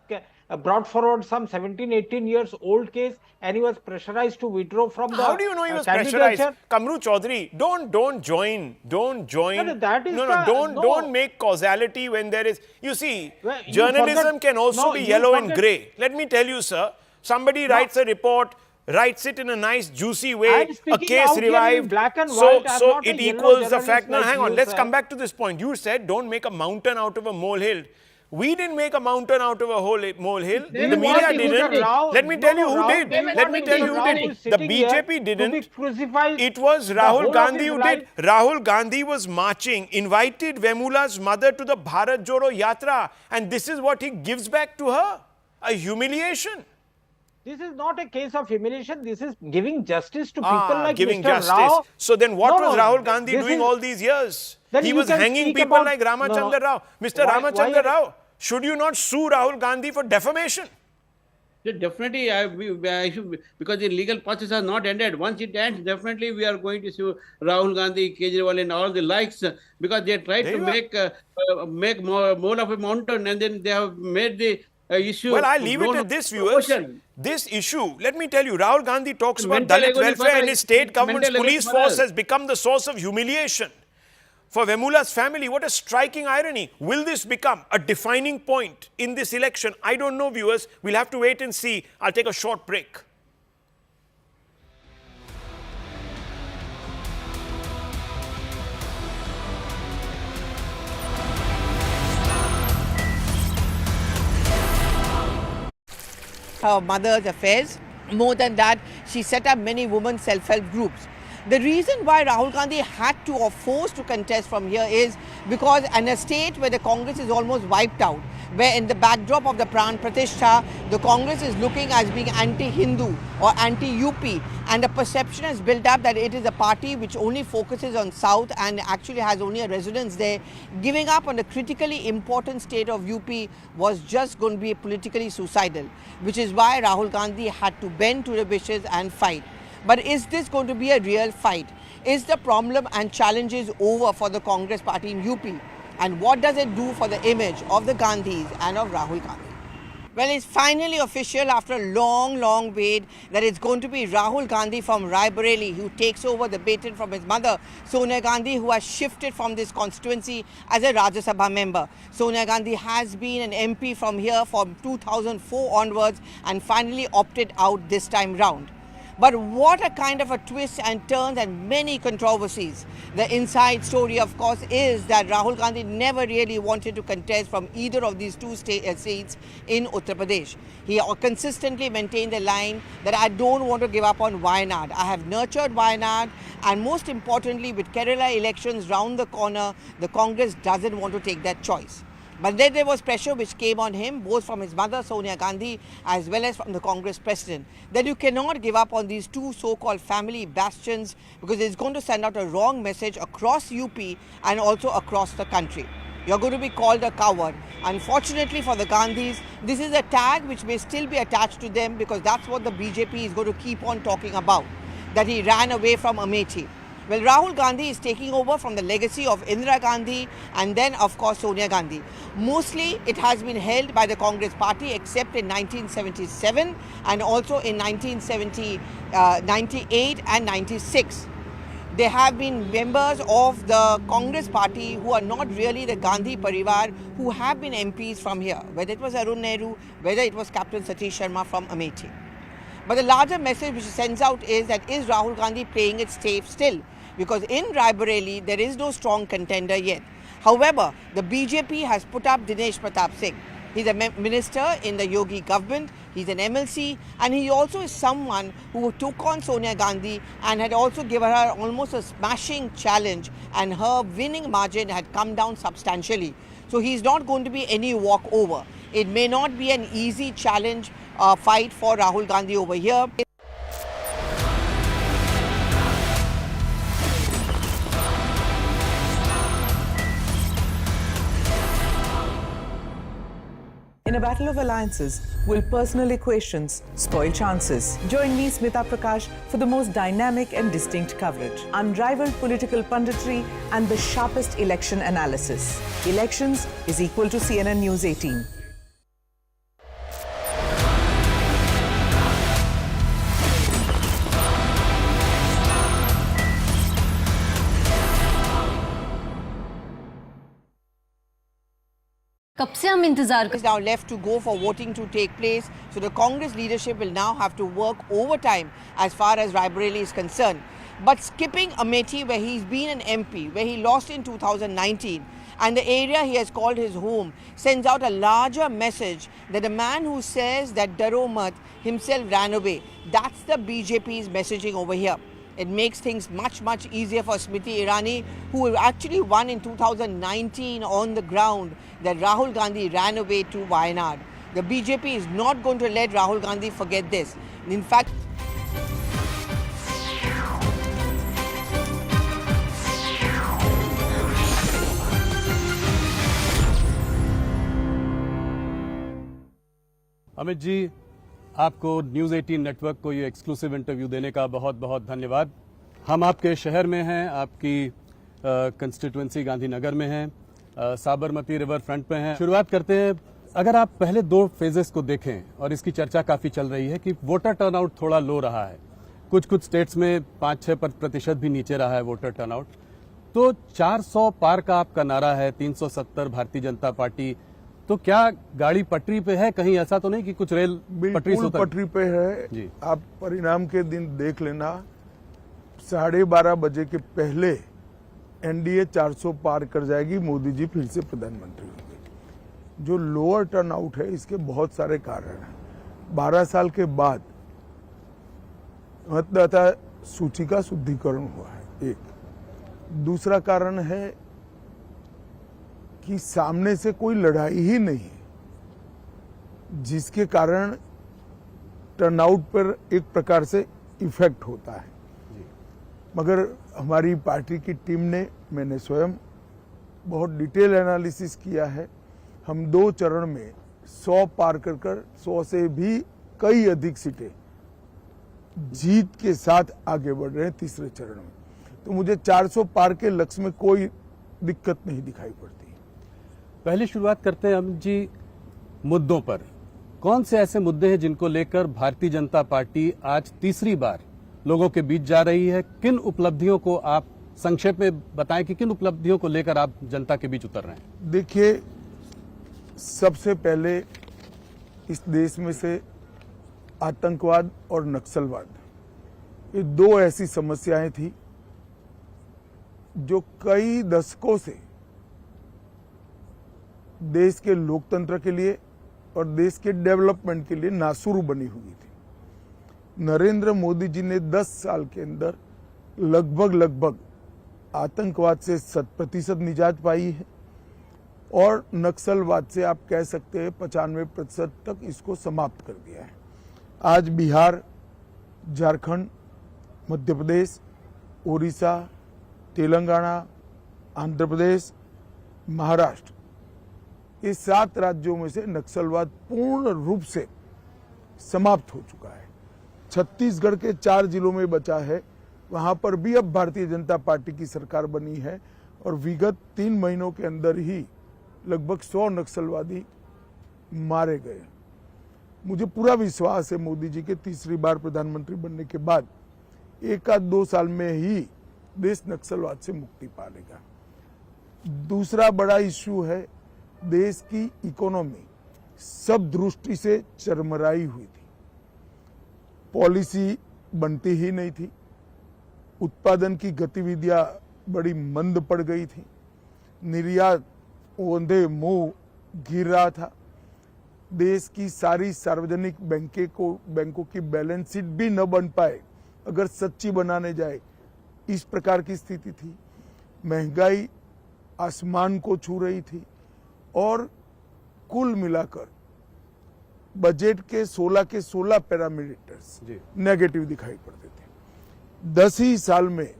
brought forward, some 17, 18 years old case, and he was pressurized to withdraw from the How do you know he was candidature? pressurized? Kamru Chaudhary, don't join. Don't join. No, that is don't make causality when there is. You see, Well, you journalism forget- can also no, be you yellow and forget- grey. Let me tell you, sir. Somebody writes a report, writes it in a nice, juicy way. I'm A speaking case out here in revived. black and so white. I'm so not a it yellow equals the journalist fact. Now, like hang on. you, Let's sir. come back to this point. You said don't make a mountain out of a molehill. We didn't make a mountain out of a molehill. Then The what media did didn't. Rahul- Let me tell you who did. Then Let what me did tell you who Rahul did. is The sitting here BJP to be didn't. crucified It was the Rahul whole of Gandhi his who life. did. Rahul Gandhi was marching, invited Vemula's mother to the Bharat Jodo Yatra, and this is what he gives back to her. A humiliation. This is not a case of humiliation. This is giving justice to people like giving Mr. justice. Rao. So then what No, was no, Rahul Gandhi this doing is- all these years? Then He you was can hanging speak people about- like Ramachandra no. Rao. Mr. Why- Ramachandra why- Rao, should you not sue Rahul Gandhi for defamation? Yeah, definitely, I should, because the legal process has not ended. Once it ends, definitely we are going to sue Rahul Gandhi, Kejriwal, and all the likes because they tried There to you are. make more of a mountain, and then they have made the issue. Well, I leave it known to of this, viewers. proportion. This issue, let me tell you, Rahul Gandhi talks about Mental Dalit agony welfare for and us. his state government's Mental agony police for force us. has become the source of humiliation. For Vemula's family, what a striking irony. Will this become a defining point in this election? I don't know, viewers. We'll have to wait and see. I'll take a short break. Her mother's affairs. More than that, she set up many women's self-help groups. The reason why Rahul Gandhi had to or forced to contest from here is because in a state where the Congress is almost wiped out, where in the backdrop of the Pran Pratishtha, the Congress is looking as being anti-Hindu or anti-UP, and the perception has built up that it is a party which only focuses on South and actually has only a residence there. Giving up on the critically important state of UP was just going to be politically suicidal, which is why Rahul Gandhi had to bend to the wishes and fight. But is this going to be a real fight? Is the problem and challenges over for the Congress party in UP? And what does it do for the image of the Gandhis and of Rahul Gandhi? Well, it's finally official after a long wait that it's going to be Rahul Gandhi from Rae Bareli who takes over the baton from his mother, Sonia Gandhi, who has shifted from this constituency as a Rajya Sabha member. Sonia Gandhi has been an MP from here from 2004 onwards and finally opted out this time round. But what a kind of a twist and turns and many controversies. The inside story, of course, is that Rahul Gandhi never really wanted to contest from either of these two seats in Uttar Pradesh. He consistently maintained the line that I don't want to give up on Wayanad. I have nurtured Wayanad, and most importantly, with Kerala elections round the corner, the Congress doesn't want to take that choice. But then there was pressure which came on him, both from his mother, Sonia Gandhi, as well as from the Congress president, that you cannot give up on these two so-called family bastions because it's going to send out a wrong message across UP and also across the country. You're going to be called a coward. Unfortunately for the Gandhis, this is a tag which may still be attached to them because that's what the BJP is going to keep on talking about, that he ran away from Amethi. Well, Rahul Gandhi is taking over from the legacy of Indira Gandhi and then, of course, Sonia Gandhi. Mostly, it has been held by the Congress party except in 1977 and also in 1998 and 96. There have been members of the Congress party who are not really the Gandhi Parivar who have been MPs from here, whether it was Arun Nehru, whether it was Captain Satish Sharma from Amethi. But the larger message which it sends out is that is Rahul Gandhi playing it safe still? Because in Raebareli, there is no strong contender yet. However, the BJP has put up Dinesh Pratap Singh. He's a minister in the Yogi government, he's an MLC, and he also is someone who took on Sonia Gandhi and had also given her almost a smashing challenge, and her winning margin had come down substantially. So he's not going to be any walkover. It may not be an easy challenge fight for Rahul Gandhi over here. In a battle of alliances, will personal equations spoil chances? Join me, Smita Prakash, for the most dynamic and distinct coverage, unrivaled political punditry and the sharpest election analysis. Elections is equal to CNN News 18. कब से हम इंतजार is now left to go for voting to take place, so the Congress leadership will now have to work overtime as far as Raebareli is concerned. But skipping Amethi, where he's been an MP, where he lost in 2019, and the area he has called his home, sends out a larger message that the man who says that Daro Mat himself ran away, that's the BJP's messaging over here. It makes things much easier for Smriti Irani, who actually won in 2019 on the ground that Rahul Gandhi ran away to Wayanad. The BJP is not going to let Rahul Gandhi forget this. In fact, Amit ji, आपको news 18 network को ये exclusive interview देने का बहुत बहुत धन्यवाद। हम आपके शहर में हैं, आपकी कंस्टिट्यूएंसी गांधीनगर में हैं, साबरमती रिवर फ्रंट पे हैं। शुरुआत करते हैं, अगर आप पहले दो फेजेस को देखें, और इसकी चर्चा काफ़ी चल रही है कि वोटर टर्नआउट थोड़ा लो रहा है, कुछ स्टेट्स में 5-6% भी नीचे रहा है वोटर टर्नआउट, तो 400 पार का आपका नारा है, 370 भारतीय जनता पार्टी, तो क्या गाड़ी पटरी पे है? कहीं ऐसा तो नहीं कि कुछ रेल पटरी पे है जी। आप परिणाम के दिन देख लेना, 12:30 बजे के पहले एनडीए 400 पार कर जाएगी, मोदी जी फिर से प्रधानमंत्री होंगे। जो लोअर टर्नआउट है, इसके बहुत सारे कारण हैं। 12 साल के बाद मतदाता सूची का शुद्धिकरण हुआ है, एक। दूसरा कारण है कि सामने से कोई लड़ाई ही नहीं है, जिसके कारण टर्नआउट पर एक प्रकार से इफेक्ट होता है। मगर हमारी पार्टी की टीम ने, मैंने स्वयं बहुत डिटेल एनालिसिस किया है। हम 2 चरण में 100 पार कर 100 से भी कई अधिक सीटें जीत के साथ आगे बढ़ रहे हैं तीसरे चरण में। तो मुझे 400 पार के लक्ष्य में कोई दिक्कत नहीं दिखाई पड़ती। पहले शुरुआत करते हैं अमित जी मुद्दों पर। कौन से ऐसे मुद्दे हैं जिनको लेकर भारतीय जनता पार्टी आज तीसरी बार लोगों के बीच जा रही है? किन उपलब्धियों को आप संक्षेप में बताएं कि किन उपलब्धियों को लेकर आप जनता के बीच उतर रहे हैं? देखिए, सबसे पहले इस देश में से आतंकवाद और नक्सलवाद, ये 2 ऐसी समस्याएं थी जो कई दशकों से देश के लोकतंत्र के लिए और देश के डेवलपमेंट के लिए नासुरू बनी हुई थी। नरेंद्र मोदी जी ने 10 साल के अंदर लगभग आतंकवाद से 100% निजात पाई है और नक्सलवाद से आप कह सकते हैं 95% तक इसको समाप्त कर दिया है। आज बिहार, झारखंड, मध्य प्रदेश, उड़ीसा, तेलंगाना, आंध्र प्रदेश, महाराष्ट्र, ये 7 राज्यों में से नक्सलवाद पूर्ण रूप से समाप्त हो चुका है। छत्तीसगढ़ के 4 जिलों में बचा है, वहां पर भी अब भारतीय जनता पार्टी की सरकार बनी है और विगत 3 महीनों के अंदर ही लगभग 100 नक्सलवादी मारे गए। मुझे पूरा विश्वास है मोदी जी के तीसरी बार प्रधानमंत्री बनने के बाद 1-2 साल में ही देश नक्सलवाद से मुक्ति पा लेगा। दूसरा बड़ा इश्यू है, देश की इकोनॉमी सब दृष्टि से चरमराई हुई थी। पॉलिसी बनती ही नहीं थी, उत्पादन की गतिविधियां बड़ी मंद पड़ गई थी, निर्यात ओंधे मुंह गिर रहा था, देश की सारी सार्वजनिक बैंकों की बैलेंस शीट भी न बन पाए अगर सच्ची बनाने जाए, इस प्रकार की स्थिति थी। महंगाई आसमान को छू रही थी और कुल मिलाकर बजट के 16 पैरामीटर्स नेगेटिव दिखाई पड़ते थे। 10 ही साल में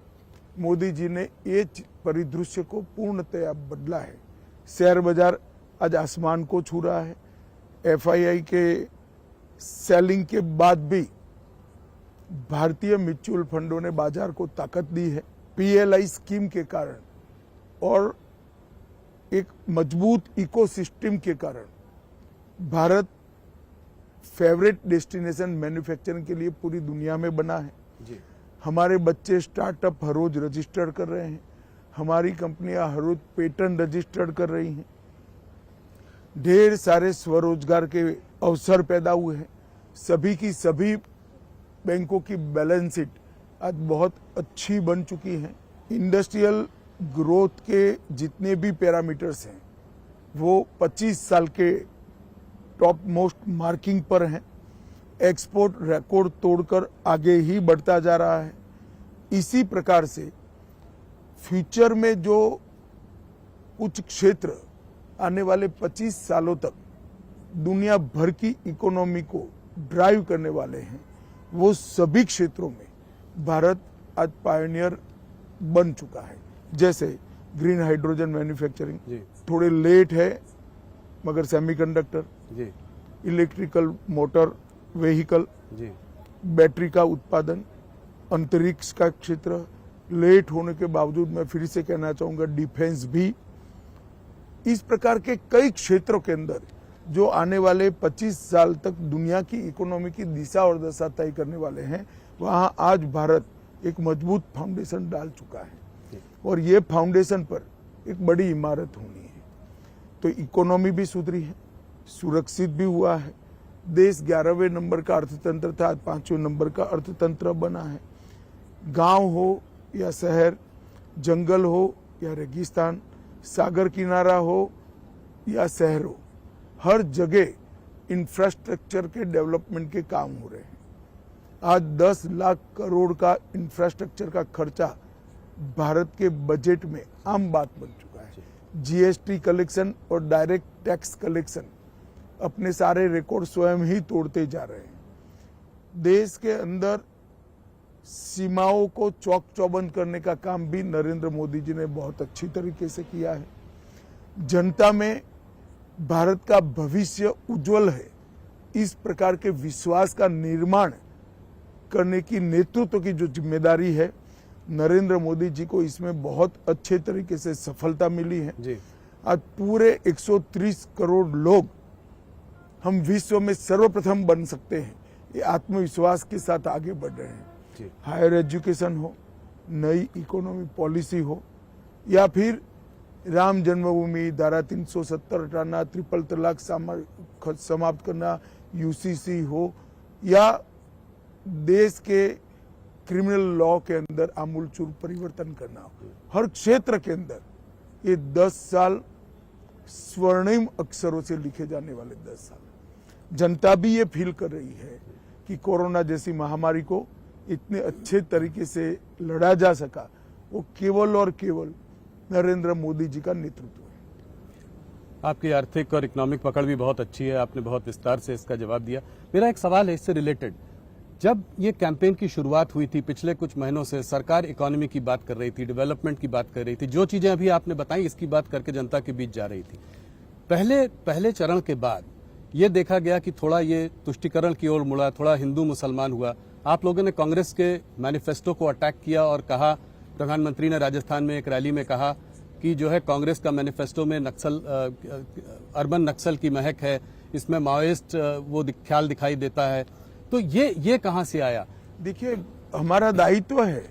मोदी जी ने ये परिदृश्य को पूर्णतया बदला है। शेयर बाजार आज आसमान को छू रहा है। एफआईआई के सेलिंग के बाद भी भारतीय म्यूचुअल फंडों ने बाजार को ताकत दी है। पीएलआई स्कीम के कारण और एक मजबूत इकोसिस्टम के कारण भारत फेवरेट डेस्टिनेशन मैन्युफैक्चरिंग के लिए पूरी दुनिया में बना है। हमारे बच्चे स्टार्टअप हर रोज रजिस्टर कर रहे हैं, हमारी कंपनियां हर रोज पेटेंट रजिस्टर्ड कर रही हैं, ढेर सारे स्वरोजगार के अवसर पैदा हुए हैं। सभी की सभी बैंकों की बैलेंस शीट आज बहुत अच्छी बन चुकी है। इंडस्ट्रियल ग्रोथ के जितने भी पैरामीटर्स हैं वो 25 साल के टॉप मोस्ट मार्किंग पर हैं। एक्सपोर्ट रिकॉर्ड तोड़कर आगे ही बढ़ता जा रहा है। इसी प्रकार से फ्यूचर में जो कुछ क्षेत्र आने वाले 25 सालों तक दुनिया भर की इकोनॉमी को ड्राइव करने वाले हैं, वो सभी क्षेत्रों में भारत आज पायनियर बन चुका है। जैसे ग्रीन हाइड्रोजन मैन्युफैक्चरिंग थोड़े लेट है, मगर semiconductor, electrical motor vehicle, battery का उत्पादन, अंतरिक्ष का क्षेत्र लेट होने के बावजूद मैं फिर से कहना चाहूंगा डिफेंस भी, इस प्रकार के कई क्षेत्रों के अंदर जो आने वाले 25 साल तक दुनिया की इकोनॉमी की दिशा और दशा तय करने वाले हैं, वहां आज भारत एक मजबूत फाउंडेशन डाल चुका है और ये फाउंडेशन पर एक बड़ी इमारत होनी है। तो इकोनॉमी भी सुधरी है, सुरक्षित भी हुआ है। देश 11वें नंबर का अर्थतंत्र था, आज 5वें नंबर का अर्थतंत्र बना है। गांव हो या शहर, जंगल हो या रेगिस्तान, सागर किनारा हो या शहर हो, हर जगह इंफ्रास्ट्रक्चर के डेवलपमेंट के काम हो रहे हैं। आज 10 लाख करोड़ का इंफ्रास्ट्रक्चर का खर्चा भारत के बजट में आम बात बन चुका है। जीएसटी कलेक्शन और डायरेक्ट टैक्स कलेक्शन अपने सारे रिकॉर्ड स्वयं ही तोड़ते जा रहे हैं। देश के अंदर सीमाओं को चौक चौबंद करने का काम भी नरेंद्र मोदी जी ने बहुत अच्छी तरीके से किया है। जनता में भारत का भविष्य उज्जवल है, इस प्रकार के विश्वास का निर्माण करने की नेतृत्व की जो जिम्मेदारी है, नरेंद्र मोदी जी को इसमें बहुत अच्छे तरीके से सफलता मिली है जी। आज पूरे 130 करोड़ लोग हम विश्व में सर्वप्रथम बन सकते हैं, ये आत्मविश्वास के साथ आगे बढ़ रहे हैं। हायर एजुकेशन हो, नई इकोनॉमी पॉलिसी हो, या फिर राम जन्मभूमि, धारा 370 हटाना, ट्रिपल तलाक समाप्त करना, यूसीसी हो, या देश के क्रिमिनल लॉ के अंदर आमूलचूल परिवर्तन करना हो, हर क्षेत्र के अंदर ये 10 साल स्वर्णिम अक्षरों से लिखे जाने वाले 10 साल। जनता भी ये फील कर रही है कि कोरोना जैसी महामारी को इतने अच्छे तरीके से लड़ा जा सका, वो केवल और केवल नरेंद्र मोदी जी का नेतृत्व है। आपकी आर्थिक और इकोनॉमिक पकड़ भी बहुत अच्छी है, आपने बहुत विस्तार से इसका जवाब दिया। मेरा एक सवाल है इससे रिलेटेड, जब ये कैंपेन की शुरुआत हुई थी पिछले कुछ महीनों से, सरकार इकोनॉमी की बात कर रही थी, डेवलपमेंट की बात कर रही थी, जो चीजें अभी आपने बताई इसकी बात करके जनता के बीच जा रही थी। पहले चरण के बाद ये देखा गया कि थोड़ा ये तुष्टीकरण की ओर मुड़ा, थोड़ा हिंदू मुसलमान हुआ। आप लोगों ने कांग्रेस के मैनिफेस्टो को अटैक किया और कहा, प्रधानमंत्री ने राजस्थान में एक रैली में कहा कि जो है कांग्रेस का मैनिफेस्टो में अर्बन नक्सल की महक है, इसमें माओइस्ट वो ख्याल दिखाई देता है। तो ये कहां से आया? देखिए, हमारा दायित्व है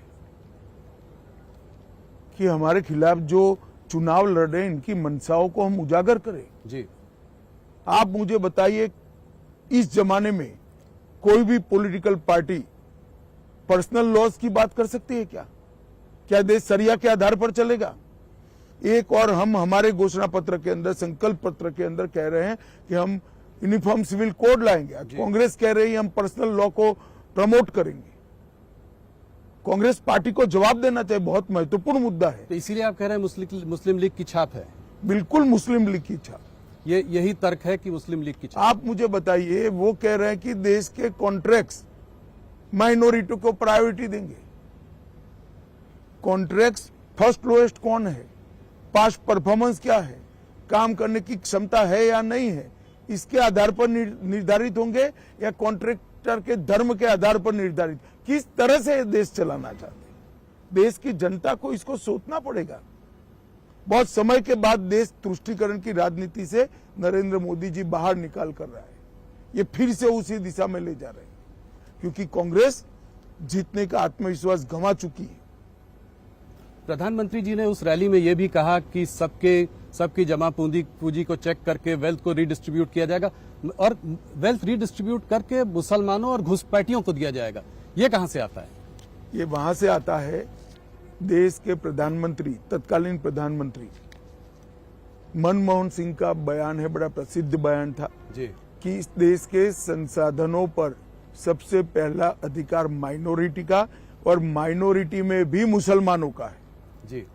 कि हमारे खिलाफ जो चुनाव लड़ रहे हैं इनकी मंशाओं को हम उजागर करें जी। आप मुझे बताइए, इस जमाने में कोई भी पॉलिटिकल पार्टी पर्सनल लॉस की बात कर सकती है क्या? क्या देश सरिया के आधार पर चलेगा? एक और हम हमारे घोषणा पत्र के अंदर, संकल्प पत्र के अंदर कह रहे हैं कि हम यूनिफॉर्म सिविल कोड लाएंगे। कांग्रेस कह रही है हम पर्सनल लॉ को प्रमोट करेंगे। कांग्रेस पार्टी को जवाब देना चाहिए, बहुत महत्वपूर्ण मुद्दा है। तो इसीलिए आप कह रहे हैं मुस्लिम लीग की छाप है? बिल्कुल मुस्लिम लीग की छाप। यही तर्क है कि मुस्लिम लीग की छाप। आप मुझे बताइए, वो कह रहे हैं कि देश के कॉन्ट्रैक्ट्स माइनॉरिटी को प्रायोरिटी देंगे। कॉन्ट्रैक्ट्स फर्स्ट लोएस्ट कौन है, पास्ट परफॉर्मेंस क्या है, काम करने की क्षमता है या नहीं है, इसके आधार पर निर्धारित होंगे या कॉन्ट्रैक्टर के धर्म के आधार पर निर्धारित? किस तरह से देश चलाना चाहते हैं? देश की जनता को इसको सोचना पड़ेगा। बहुत समय के बाद देश तुष्टीकरण की राजनीति से नरेंद्र मोदी जी बाहर निकाल कर रहा है, ये फिर से उसी दिशा में ले जा रहे हैं, क्योंकि कांग्रेस जीतने का आत्मविश्वास गंवा चुकी है। प्रधानमंत्री जी ने उस रैली में यह भी कहा कि सबकी जमा पूंजी को चेक करके वेल्थ को रीडिस्ट्रीब्यूट किया जाएगा, और वेल्थ रीडिस्ट्रीब्यूट करके मुसलमानों और घुसपैठियों को दिया जाएगा। ये कहां से आता है? ये वहां से आता है, देश के प्रधानमंत्री, तत्कालीन प्रधानमंत्री मनमोहन सिंह का बयान है, बड़ा प्रसिद्ध बयान था जी, कि इस देश के संसाधनों पर सबसे पहला अधिकार माइनॉरिटी का, और माइनॉरिटी में भी मुसलमानों का है जी।